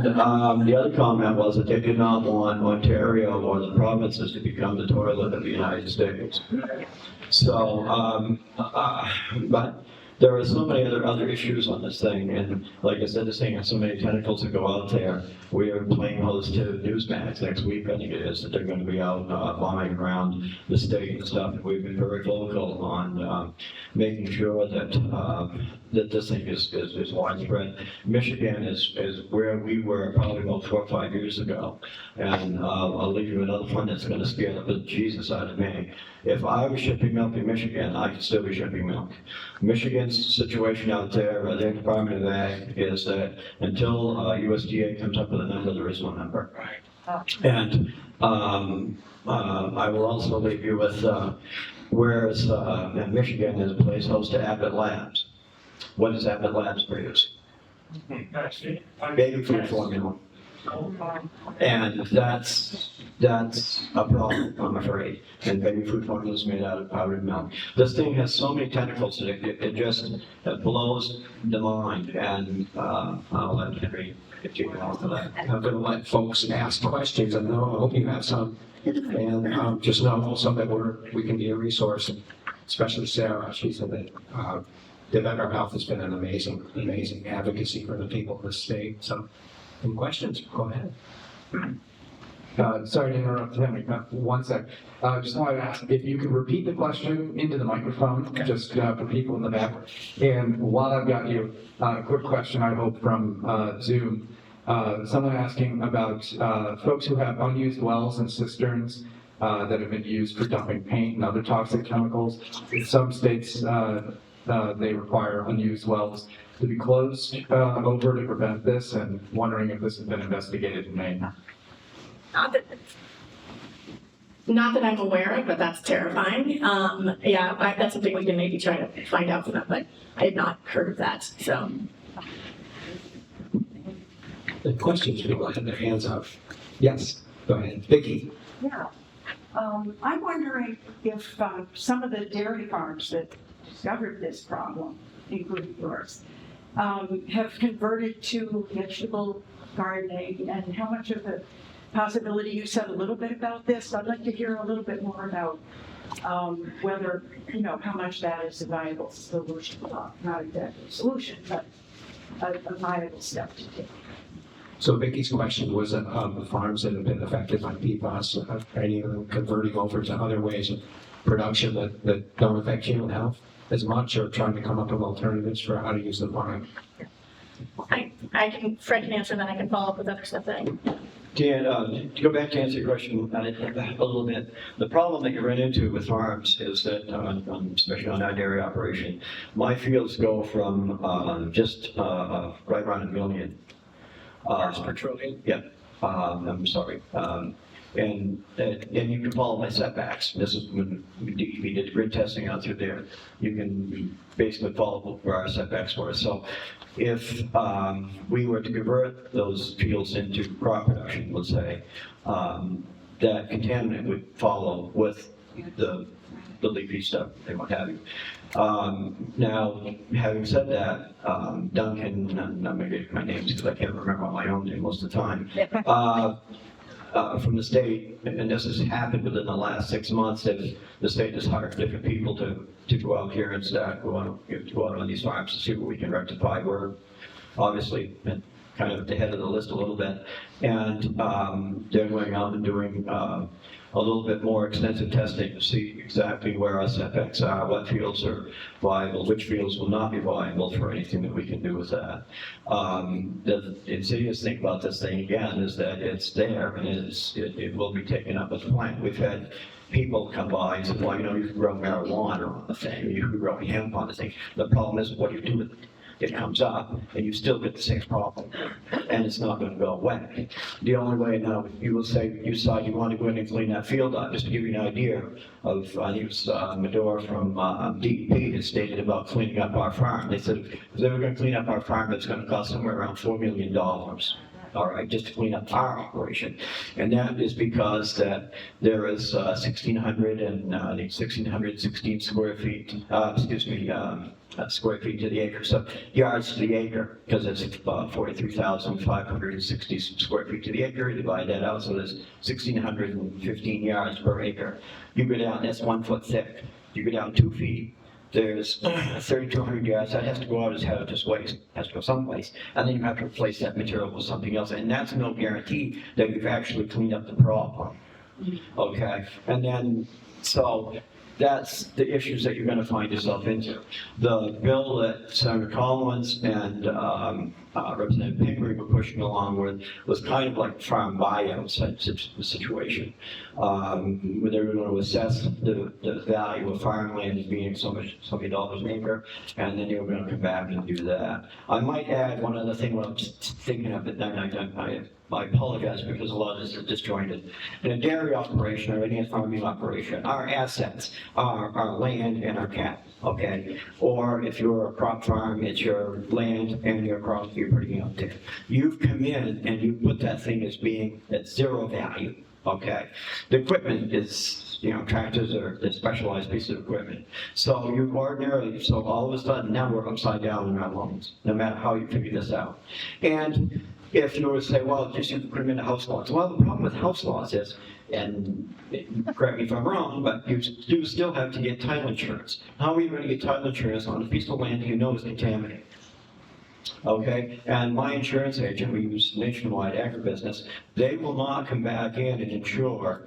the other comment was that they did not want Ontario or the provinces to become the toilet of the United States. So, but there are so many other issues on this thing, and like I said, this thing has so many tentacles that go out there. We are playing host to Newsmax next week, I think it is, that they're going to be out bombing around the state and stuff. And we've been very vocal on making sure that that this thing is widespread. Michigan is where we were probably about 4 or 5 years ago, and I'll leave you another one that's going to scare the bejesus out of me. If I was shipping milk in Michigan, I could still be shipping milk. Michigan's situation out there, their Department of Ag, is that until USDA comes up with a number, there is no number. And I will also leave you with whereas Michigan is a place host to Abbott Labs. What does Abbott Labs produce? Baby food formula. And that's a problem, I'm afraid. And baby food formula is made out of powdered milk. This thing has so many tentacles that it just blows the mind. And I'll let Henry continue on to that. I'm going to let folks ask questions, and I hope you have some. And just know also that we can be a resource, and especially Sarah. She said that Better Health has been an amazing advocacy for the people of the state. So, any questions? Go ahead. Sorry to interrupt, Henry. 1 sec. Just wanted to ask if you could repeat the question into the microphone, just for people in the back. And while I've got you, a quick question, I hope, from Zoom. Someone asking about folks who have unused wells and cisterns that have been used for dumping paint and other toxic chemicals. In some states, they require unused wells to be closed over to prevent this, and wondering if this has been investigated in Maine. Not that I'm aware of, but that's terrifying. That's something we can maybe try to find out from them, but I have not heard of that, so. The questions, people have their hands up. Yes, go ahead. Vicki. Yeah. I'm wondering if some of the dairy farms that discovered this problem, including yours, have converted to vegetable gardening, and how much of a possibility, you said a little bit about this. I'd like to hear a little bit more about whether, how much that is a viable solution, not exactly a solution, but a viable step to take. So Vicki's question was the farms that have been affected by PFAS, are any of them converting over to other ways of production that don't affect human health as much, or trying to come up with alternatives for how to use the farm? Fred can answer, and then I can follow up with other stuff that Dan, to go back to answer your question a little bit, the problem that you run into with farms is that, especially on our dairy operation, my fields go from just right around 1 million. Parts per trillion? Yeah, I'm sorry. And you can follow my setbacks. This is when we did grid testing out through there. You can basically follow where our setbacks were. So if we were to convert those fields into crop production, let's say, that contaminant would follow with the leafy stuff and what have you. Now, having said that, Duncan, I'm going to get my names because I can't remember my own name most of the time, from the state, and this has happened within the last 6 months, that the state has hired different people to go out here and go out on these farms to see what we can rectify. We're obviously kind of at the head of the list a little bit, and they're going out and doing a little bit more extensive testing to see exactly where our setbacks are, what fields are viable, which fields will not be viable for anything that we can do with that. The insidious thing about this thing, again, is that it's there and it will be taken up as a plant. We've had people come by and say, well, you can grow marijuana on the thing, you can grow hemp on the thing. The problem is, what do you do with it? It comes up, and you still get the same problem, and it's not going to go away. The only way now, you will say, you decide you want to go in and clean that field up. Just to give you an idea of, I think it was Medora from DEP that stated about cleaning up our farm. They said if they were going to clean up our farm, it's going to cost somewhere around $4 million. All right, just to clean up our operation. And that is because that there is 1,616 square feet, square feet to the acre, so yards to the acre, because it's 43,560 square feet to the acre. You divide that out, so there's 1,615 yards per acre. You go down, that's 1 foot thick. You go down 2 feet, there's 3,200 yards. That has to go out as hazardous waste, has to go someplace, and then you have to replace that material with something else, and that's no guarantee that you've actually cleaned up the problem. Okay, and then so that's the issues that you're going to find yourself into. The bill that Senator Collins and Representative Pickering were pushing along with was kind of like a farm buyout situation, where they were going to assess the value of farmland as being so many dollars an acre, and then they were going to come back and do that. I might add one other thing when I'm thinking of it, I apologize because a lot of this is disjointed. In a dairy operation or any farming operation, our assets are our land and our cattle, okay? Or if you're a crop farm, it's your land and your you're putting out there. You've come in and you put that thing as being at zero value, okay? The equipment is, you know, tractors are the specialized piece of equipment. So you ordinarily, so all of a sudden now we're upside down in our loans, no matter how you figure this out. And if you were to say, well, just you put them into house lots. Well, the problem with house lots is, and correct me if I'm wrong, but you do still have to get title insurance. How are you going to get title insurance on a piece of land you know is contaminated? Okay, and my insurance agent, we use Nationwide Agribusiness, they will not come back in and insure,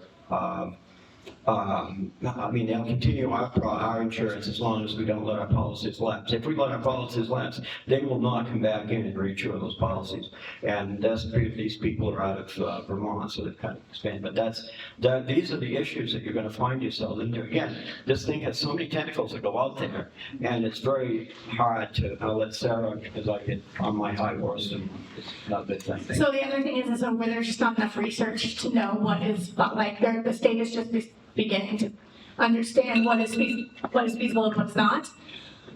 I mean, they'll continue our insurance as long as we don't let our policies lapse. If we let our policies lapse, they will not come back in and reinsure those policies. And that's, these people are out of Vermont, so they've kind of expanded. But these are the issues that you're going to find yourself in there. Again, this thing has so many tentacles that go out there, and it's very hard to, I'll let Sarah, because I get on my high horse, and it's not a good thing. So the other thing is where there's just not enough research to know what is, like, the state is just beginning to understand what is feasible and what's not.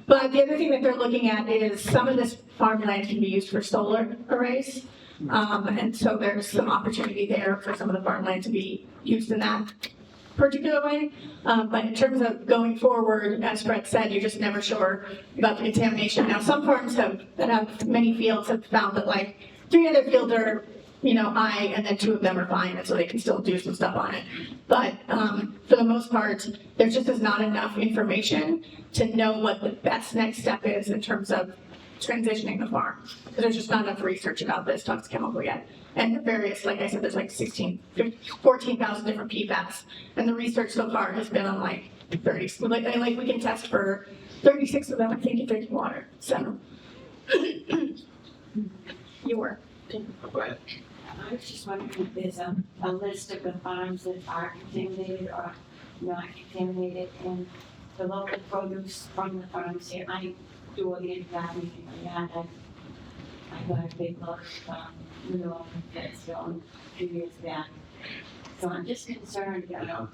But the other thing that they're looking at is some of this farmland can be used for solar arrays. And so there's some opportunity there for some of the farmland to be used in that particular way. But in terms of going forward, as Brett said, you're just never sure about the contamination. Now, some farms that have many fields have found that like 3 other fields are, you know, high, and then 2 of them are fine, and so they can still do some stuff on it. But for the most part, there just is not enough information to know what the best next step is in terms of transitioning the farm. Because there's just not enough research about this toxic chemical yet. And the various, like I said, there's like 14,000 different PFAS. And the research so far has been on like 30. Like we can test for 36 of them, I think, in drinking water. So, you were. Go ahead. I was just wondering if there's a list of the farms that are contaminated or not contaminated, and the local produce from the farms here. I do organic gardening in my yard. I got a big load of manure that's going a few years back. So I'm just concerned, you know.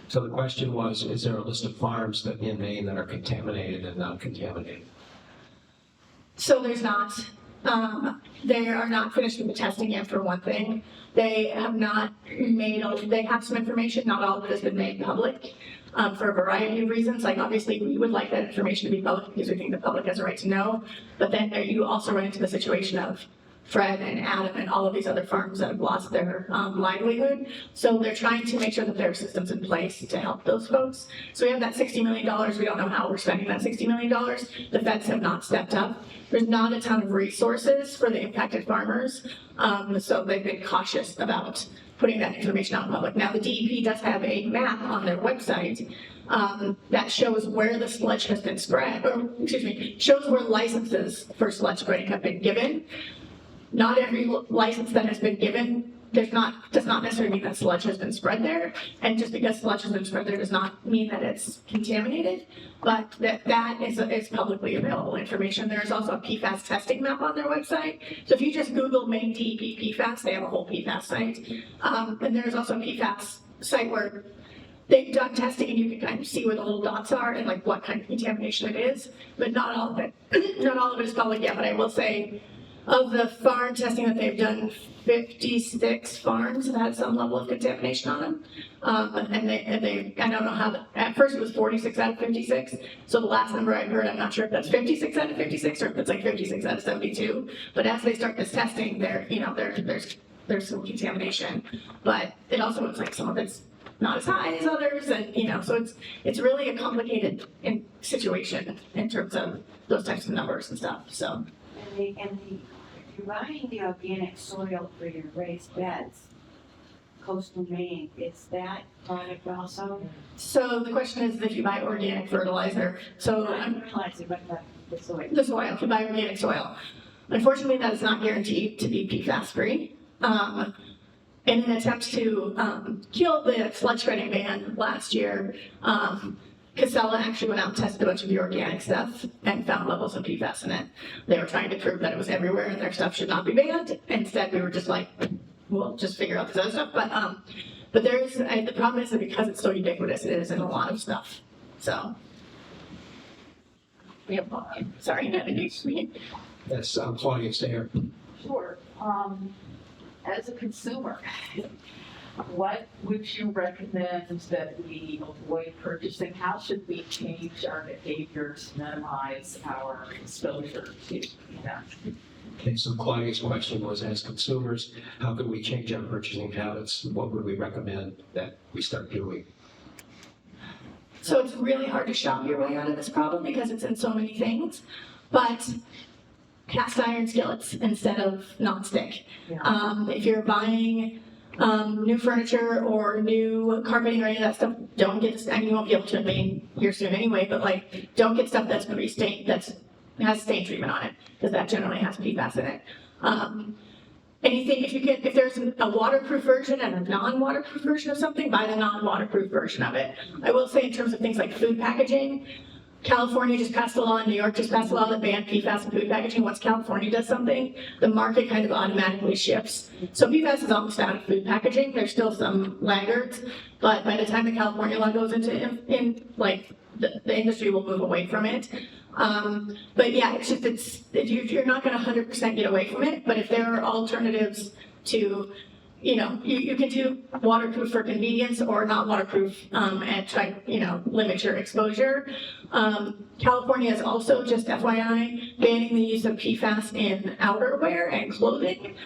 So the question was, is there a list of farms that in Maine that are contaminated and non-contaminated? So there's not. They are not finished with the testing yet, for one thing. They have not made, they have some information, not all of it has been made public for a variety of reasons. Like, obviously, we would like that information to be public because we think the public has a right to know. But then you also run into the situation of Fred and Adam and all of these other farms that have lost their livelihood. So they're trying to make sure that there are systems in place to help those folks. So we have that $60 million. We don't know how we're spending that $60 million. The feds have not stepped up. There's not a ton of resources for the impacted farmers. So they've been cautious about putting that information out in public. Now, the DEP does have a map on their website that shows where the sludge has been spread, or excuse me, shows where licenses for sludge spreading have been given. Not every license that has been given does not necessarily mean that sludge has been spread there. And just because sludge has been spread there does not mean that it's contaminated, but that is publicly available information. There is also a PFAS testing map on their website. So if you just Google Maine DEP PFAS, they have a whole PFAS site. And there's also a PFAS site where they've done testing and you can kind of see where the little dots are and like what kind of contamination it is, but not all of it. Not all of it is public yet, but I will say, of the farm testing that they've done, 56 farms have had some level of contamination on them. And they I don't know how, at first it was 46 out of 56. So the last number I heard, I'm not sure if that's 56 out of 56 or if it's like 56 out of 72. But as they start this testing, there's some contamination. But it also looks like some of it's not as high as others, and so it's really a complicated situation in terms of those types of numbers and stuff. So. If you're buying the organic soil for your raised beds, coastal Maine, is that product also? So the question is if you buy organic fertilizer. So fertilizer, but the soil. The soil, if you buy organic soil. Unfortunately, that is not guaranteed to be PFAS free. In an attempt to kill the sludge spreading ban last year, Casella actually went out and tested a bunch of the organic stuff and found levels of PFAS in it. They were trying to prove that it was everywhere and their stuff should not be banned. Instead, we were just like, we'll just figure out this other stuff. But there's the problem is that because it's so ubiquitous, it is in a lot of stuff. So we have sorry, Yes, Claudia Sayer. Sure. As a consumer, what would you recommend that we avoid purchasing? How should we change our behaviors to minimize our exposure to that? Okay, so Claudia's question was, as consumers, how could we change our purchasing habits? What would we recommend that we start doing? So it's really hard to shop your way out of this problem because it's in so many things, but cast iron skillets instead of nonstick. If you're buying new furniture or new carpeting or any of that stuff, don't get this, and you won't be able to in Maine here soon anyway, but like, don't get stuff that's pre-stained, has stain treatment on it, because that generally has PFAS in it. Anything, if there's a waterproof version and a non-waterproof version of something, buy the non-waterproof version of it. I will say in terms of things like food packaging, California just passed a law and New York just passed a law that banned PFAS in food packaging. Once California does something, the market kind of automatically shifts. So PFAS is almost out of food packaging. There's still some laggards, but by the time the California law goes into the industry will move away from it. But yeah, you're not going to 100% get away from it. But if there are alternatives to, you can do waterproof for convenience or not waterproof and try, limit your exposure. California is also, just FYI, banning the use of PFAS in outerwear and clothing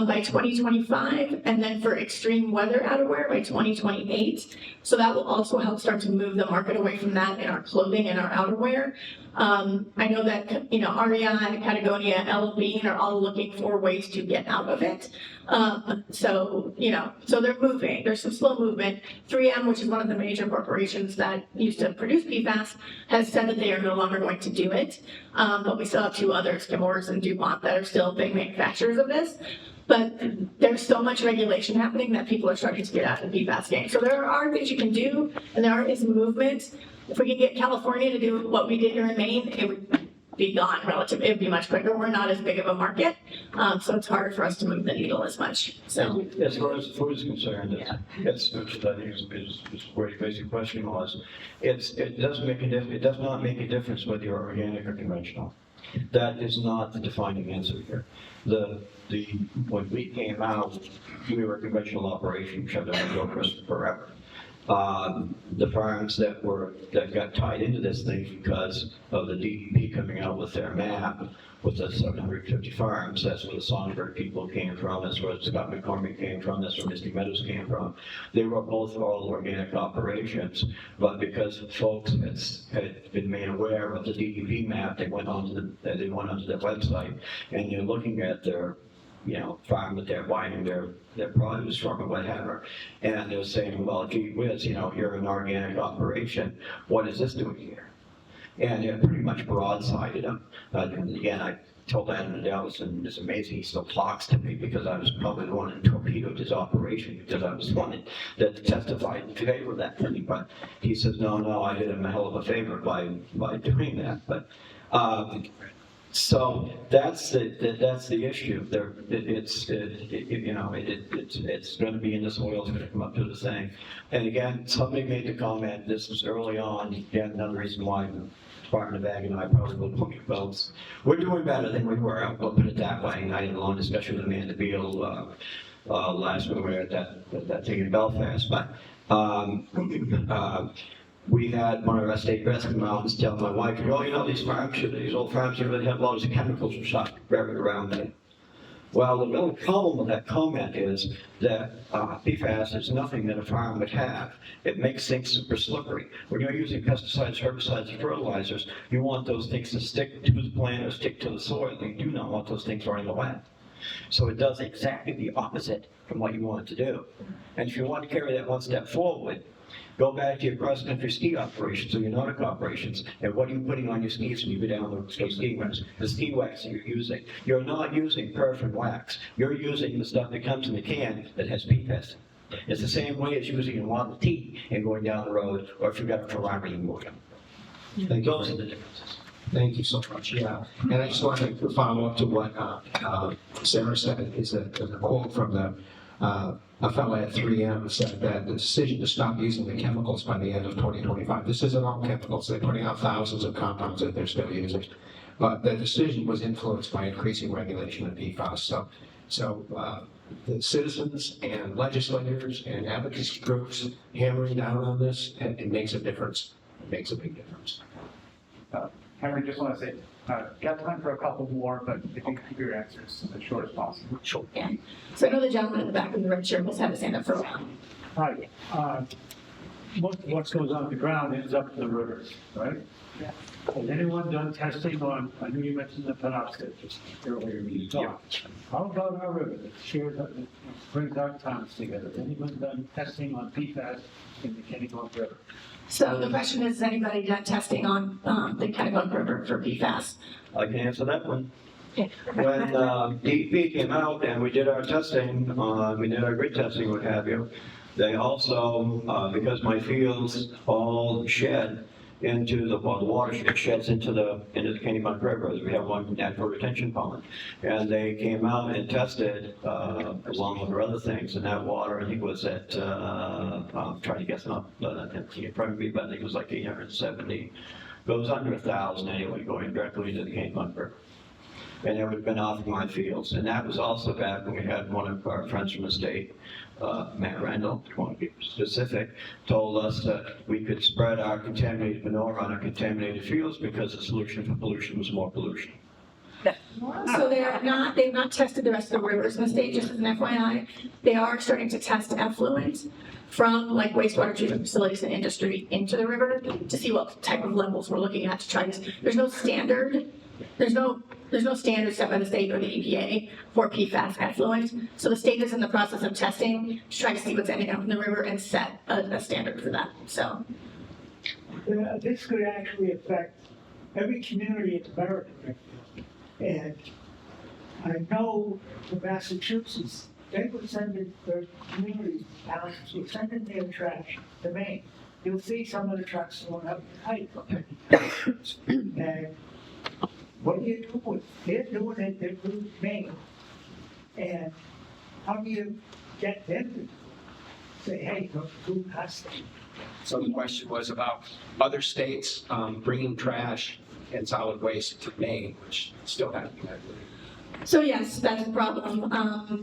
by 2025, and then for extreme weather outerwear by 2028. So that will also help start to move the market away from that in our clothing and our outerwear. I know that, REI, Patagonia, L. Bean are all looking for ways to get out of it. So they're moving. There's some slow movement. 3M, which is one of the major corporations that used to produce PFAS, has said that they are no longer going to do it. But we still have two others, Chemours and DuPont, that are still big manufacturers of this. But there's so much regulation happening that people are starting to get out of the PFAS game. So there are things you can do, and there is movement. If we could get California to do what we did here in Maine, it would be gone relatively. It would be much quicker. We're not as big of a market, so it's harder for us to move the needle as much. So As far as food is concerned, it's which I think is where your basic question was. It does not make a difference whether you're organic or conventional. That is not the defining answer here. When we came out, we were a conventional operation, shut down the forever. The farms that got tied into this thing because of the DEP coming out with their map with the 750 farms, that's where the Songbird people came from, that's where Scott McCormick came from, that's where Misty Meadows came from. They were both all organic operations, but because folks had been made aware of the DEP map, they went onto their website, and you're looking at their farm that they're buying their produce from or whatever. And they're saying, well, gee whiz, you're an organic operation. What is this doing here? And it pretty much broadsided them. And again, I told Adam Dallas, and it's amazing he still talks to me because I was probably the one that torpedoed his operation because I was the one that testified in favor of that thing. But he says, no, I did him a hell of a favor by doing that. But so that's the issue. It's going to be in the soil. It's going to come up to the thing. And again, somebody made the comment. This was early on. Again, another reason why the Department of Ag and I probably will put votes. We're doing better than we were. I'll put it that way. And I had a long discussion with Amanda Beal last when we were at that thing in Belfast. But we had one of our state reps come out and tell my wife, these old farms, they have loads of chemicals shot buried around there. Well, the real problem with that comment is that PFAS is nothing that a farm would have. It makes things super slippery. When you're using pesticides, herbicides, and fertilizers, you want those things to stick to the plant or stick to the soil. You do not want those things running away. So it does exactly the opposite from what you want it to do. And if you want to carry that one step forward, go back to your cross-country ski operations or your nautical operations, and what are you putting on your skis when you go down the ski wax? The ski wax that you're using. You're not using paraffin wax. You're using the stuff that comes in the can that has PFAS. It's the same way as using a Model T and going down the road, or if you've got a Ferrari and going. Those are the differences. Thank you so much. Yeah, and I just wanted to follow up to what Sarah said. Is a quote from a fellow at 3M said that the decision to stop using the chemicals by the end of 2025. This isn't all chemicals. They're putting out thousands of compounds that they're still using. but the decision was influenced by increasing regulation of PFAS. So the citizens and legislators and advocacy groups hammering down on this, it makes a difference. It makes a big difference. Henry, just want to say, got time for a couple more, but if you can keep your answers as short as possible. Sure. Yeah. So I know the gentleman in the back of the red shirt has had his hand up for a while. Hi, most of what goes on the ground ends up in the rivers, right? Yeah. Has anyone done testing on, I know you mentioned the peroxide just earlier when you talked. How about our river that shares, that brings our towns together? Has anyone done testing on PFAS in the Kennebunk River? So the question is, has anybody done testing on the Kennebunk River for PFAS? I can answer that one. Yeah. When DEP came out and we did our testing, we did our grid testing, what have you, they also, because my fields all shed into the watershed, sheds into the Kennebunk River. We have one natural retention pond. And they came out and tested, along with other things, and that water, I think was at, I'm trying to guess up, but I think it probably, but I think it was like 870. Goes under 1,000 anyway, going directly into the Kennebunk River. And it would have been off my fields. And that was also back when we had one of our friends from the state, Matt Arundel, if you want to be specific, told us that we could spread our contaminated manure on our contaminated fields because the solution for pollution was more pollution. So they've not tested the rest of the rivers in the state, just as an FYI. They are starting to test effluent from like wastewater treatment facilities and industry into the river to see what type of levels we're looking at to try to, there's no standard set by the state or the EPA for PFAS effluent. So the state is in the process of testing to try to see what's ending up in the river and set a standard for that, so. This could actually affect every community in America. And I know from Massachusetts, they would send in their communities, towns, would send in their trash to Maine. You'll see some of the trucks going up the height. And what do you do with, they're doing it, they're doing Maine. And how do you get them to say, hey, don't do us? So the question was about other states bringing trash and solid waste to Maine, which still happening, I believe. So yes, that's a problem,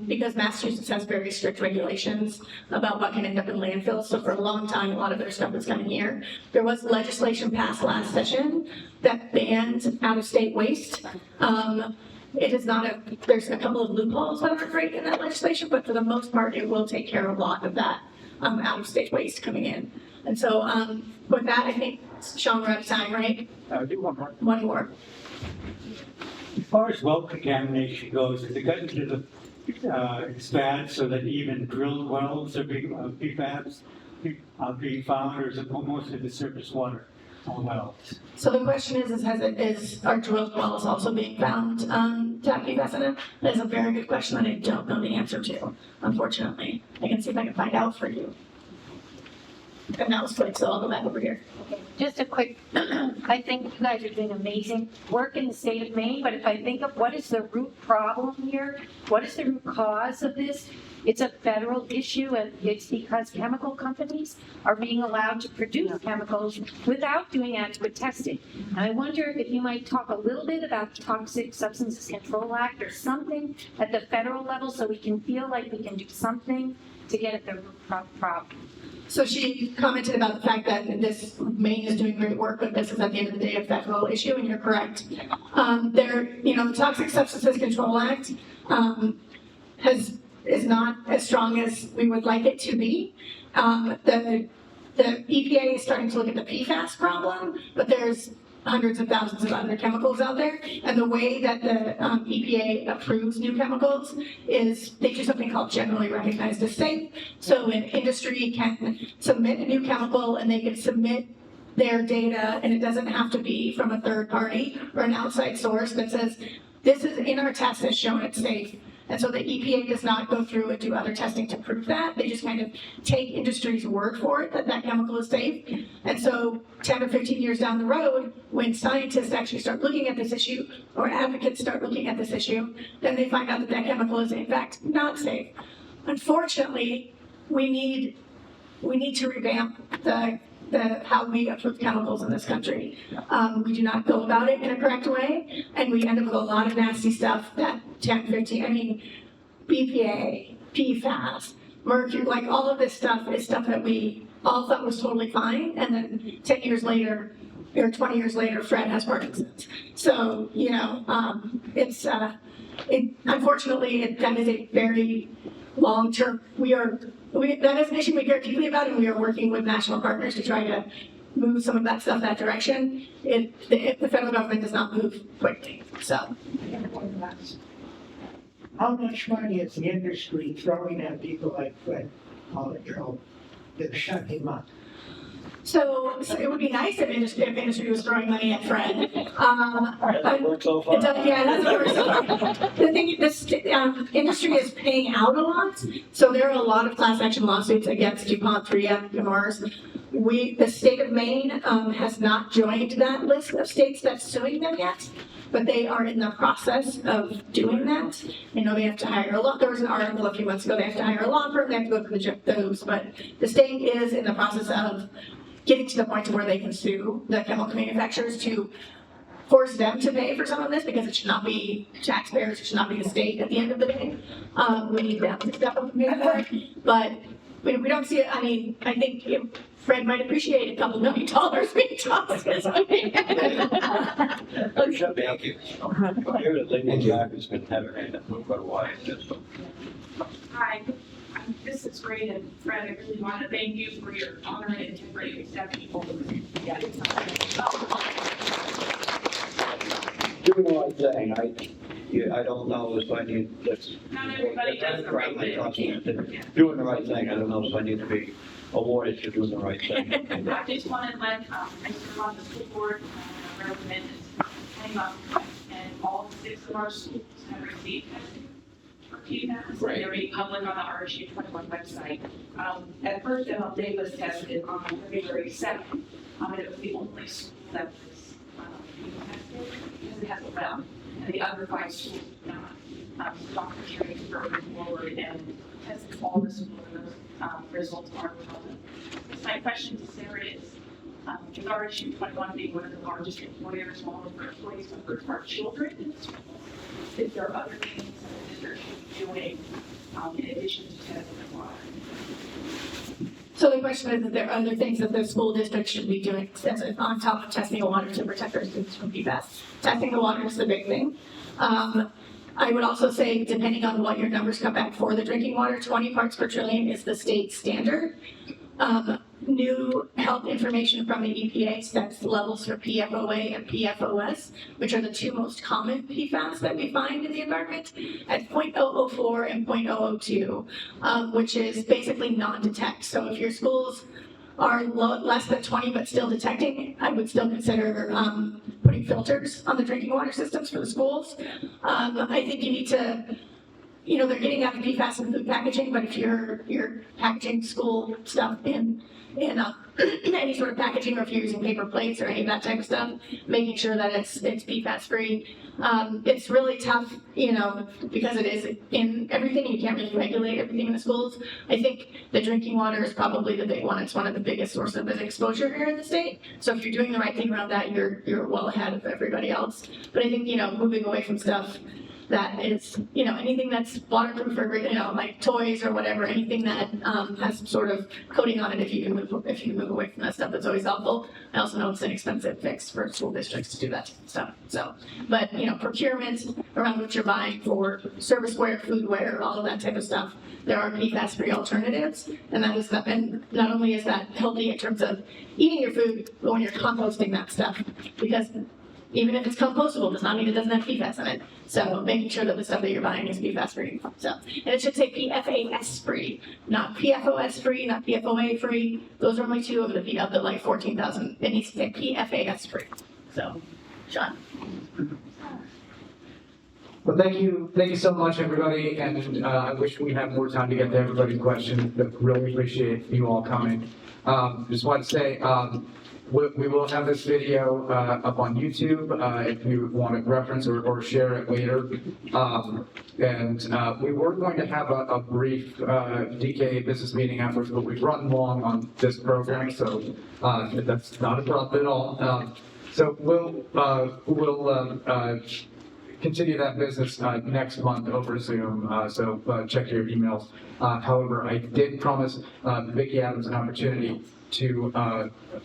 because Massachusetts has very strict regulations about what can end up in landfills. So for a long time, a lot of their stuff was coming here. There was legislation passed last session that banned out-of-state waste. It is not there's a couple of loopholes that aren't great in that legislation, but for the most part, it will take care of a lot of that out-of-state waste coming in. And so with that, I think, Sean, we're out of time, right? Do one more. One more. As far as well contamination goes, has it gotten to the, it's bad so that even drilled wells are being, PFAS are being found, or is it mostly the surface water on wells? So the question is are drilled wells also being found to have PFAS in it? That is a very good question that I don't know the answer to, unfortunately. I can see if I can find out for you. And that was quick, so I'll go back over here. Okay, just a quick, I think you guys are doing amazing work in the state of Maine, but if I think of what is the root problem here, what is the root cause of this? It's a federal issue, and it's because chemical companies are being allowed to produce chemicals without doing adequate testing. And I wonder if you might talk a little bit about the Toxic Substances Control Act or something at the federal level so we can feel like we can do something to get at the root problem. So she commented about the fact that Maine is doing great work, but this is at the end of the day a federal issue, and you're correct. The Toxic Substances Control Act is not as strong as we would like it to be. The EPA is starting to look at the PFAS problem, but there's hundreds of thousands of other chemicals out there. And the way that the EPA approves new chemicals is they do something called generally recognized as safe. So an industry can submit a new chemical and they can submit their data, and it doesn't have to be from a third party or an outside source that says, this is in our test has shown it's safe. And so the EPA does not go through and do other testing to prove that. They just kind of take industry's word for it that chemical is safe. And so 10 or 15 years down the road, when scientists actually start looking at this issue, or advocates start looking at this issue, then they find out that chemical is in fact not safe. Unfortunately, we need to revamp the how we approve chemicals in this country. We do not go about it in a correct way, and we end up with a lot of nasty stuff that 10, 15, I mean, BPA, PFAS, mercury, like all of this stuff is stuff that we all thought was totally fine, and then 10 years later, or 20 years later, Fred has Parkinson's. So, you know, unfortunately, that is a very long-term, that is an issue we care deeply about, and we are working with national partners to try to move some of that stuff that direction. The federal government does not move quickly, so. How much money is the industry throwing at people like Fred Arundel to shut him up? So it would be nice if industry was throwing money at Fred. That worked so far. It does, yeah, that's what we're saying. The thing, this industry is paying out a lot, so there are a lot of class action lawsuits against DuPont, 3M, and Mars. The state of Maine has not joined that list of states that's suing them yet, but they are in the process of doing that. You know, they have to hire a law. There was an article a few months ago. They have to hire a law firm. They have to go through those, but the state is in the process of getting to the point to where they can sue the chemical manufacturers to force them to pay for some of this, because it should not be taxpayers, it should not be the state at the end of the day. We need them to step up and pay for it, but we don't see it. I mean, I think Fred might appreciate a couple $1 million being tossed his way. Thank you. Here the thing, Jack has been having her hand up for quite a while. Hi, this is great, and Fred, I really want to thank you for your honor and integrity of stepping forward. Yeah. Doing the right thing, I don't know if I need this. Not everybody does the right thing. Doing the right thing, I don't know if I need to be awarded for doing the right thing. I just want to let, I serve on the school board, representatives came up, and all 6 of our schools have received testing for PFAS. Right. They're made public on the RSU 21 website. At first, MLD was tested on February 2nd, and it was the only school that was tested because it has a well, and the other 5 schools did not. Dr. Terry moved forward and tested all the schools, and those results are public. So my question to Sarah is, with RSU 21 being one of the largest employers, all of our employees, but for our children in the schools, is there other things that the district should be doing in addition to testing the water? So the question is there other things that the school district should be doing on top of testing the water to protect our students from PFAS? Testing the water is the big thing. I would also say, depending on what your numbers come back for the drinking water, 20 parts per trillion is the state standard. New health information from the EPA sets levels for PFOA and PFOS, which are the 2 most common PFAS that we find in the environment, at 0.004 and 0.002, which is basically non-detect. So if your schools are less than 20 but still detecting, I would still consider putting filters on the drinking water systems for the schools. I think you need to, you know, they're getting out of PFAS in food packaging, but if you're packaging school stuff in any sort of packaging, or if you're using paper plates or any of that type of stuff, making sure that it's PFAS free. It's really tough, you know, because it is in everything. You can't really regulate everything in the schools. I think the drinking water is probably the big one. It's one of the biggest sources of exposure here in the state. So if you're doing the right thing around that, you're well ahead of everybody else. But I think, you know, moving away from stuff that is, you know, anything that's waterproof or, you know, like toys or whatever, anything that has some sort of coating on it, if you can move away from that stuff, that's always helpful. I also know it's an expensive fix for school districts to do that stuff. So, but, you know, procurement around what you're buying for serviceware, foodware, all of that type of stuff, there are PFAS-free alternatives, and that is and not only is that healthy in terms of eating your food, but when you're composting that stuff, because even if it's compostable, does not mean it doesn't have PFAS in it. So making sure that the stuff that you're buying is PFAS free. So, and it should say PFAS free, not PFOS free, not PFOA free. Those are only 2 of the like 14,000. It needs to say PFAS free. So, Sean. Well, thank you so much, everybody, and I wish we had more time to get to everybody's questions, but really appreciate you all coming. Just want to say, we will have this video up on YouTube if you want to reference or share it later. We were going to have a brief DK business meeting afterwards, but we've run long on this program, so that's not a problem at all. So we'll continue that business next month over Zoom, so check your emails. However, I did promise Vicki Adams an opportunity to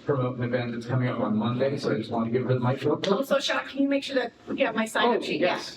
promote an event that's coming up on Monday, so I just want to give her the microphone. Also, Sean, can you make sure that you have my sign-up sheet? Yes.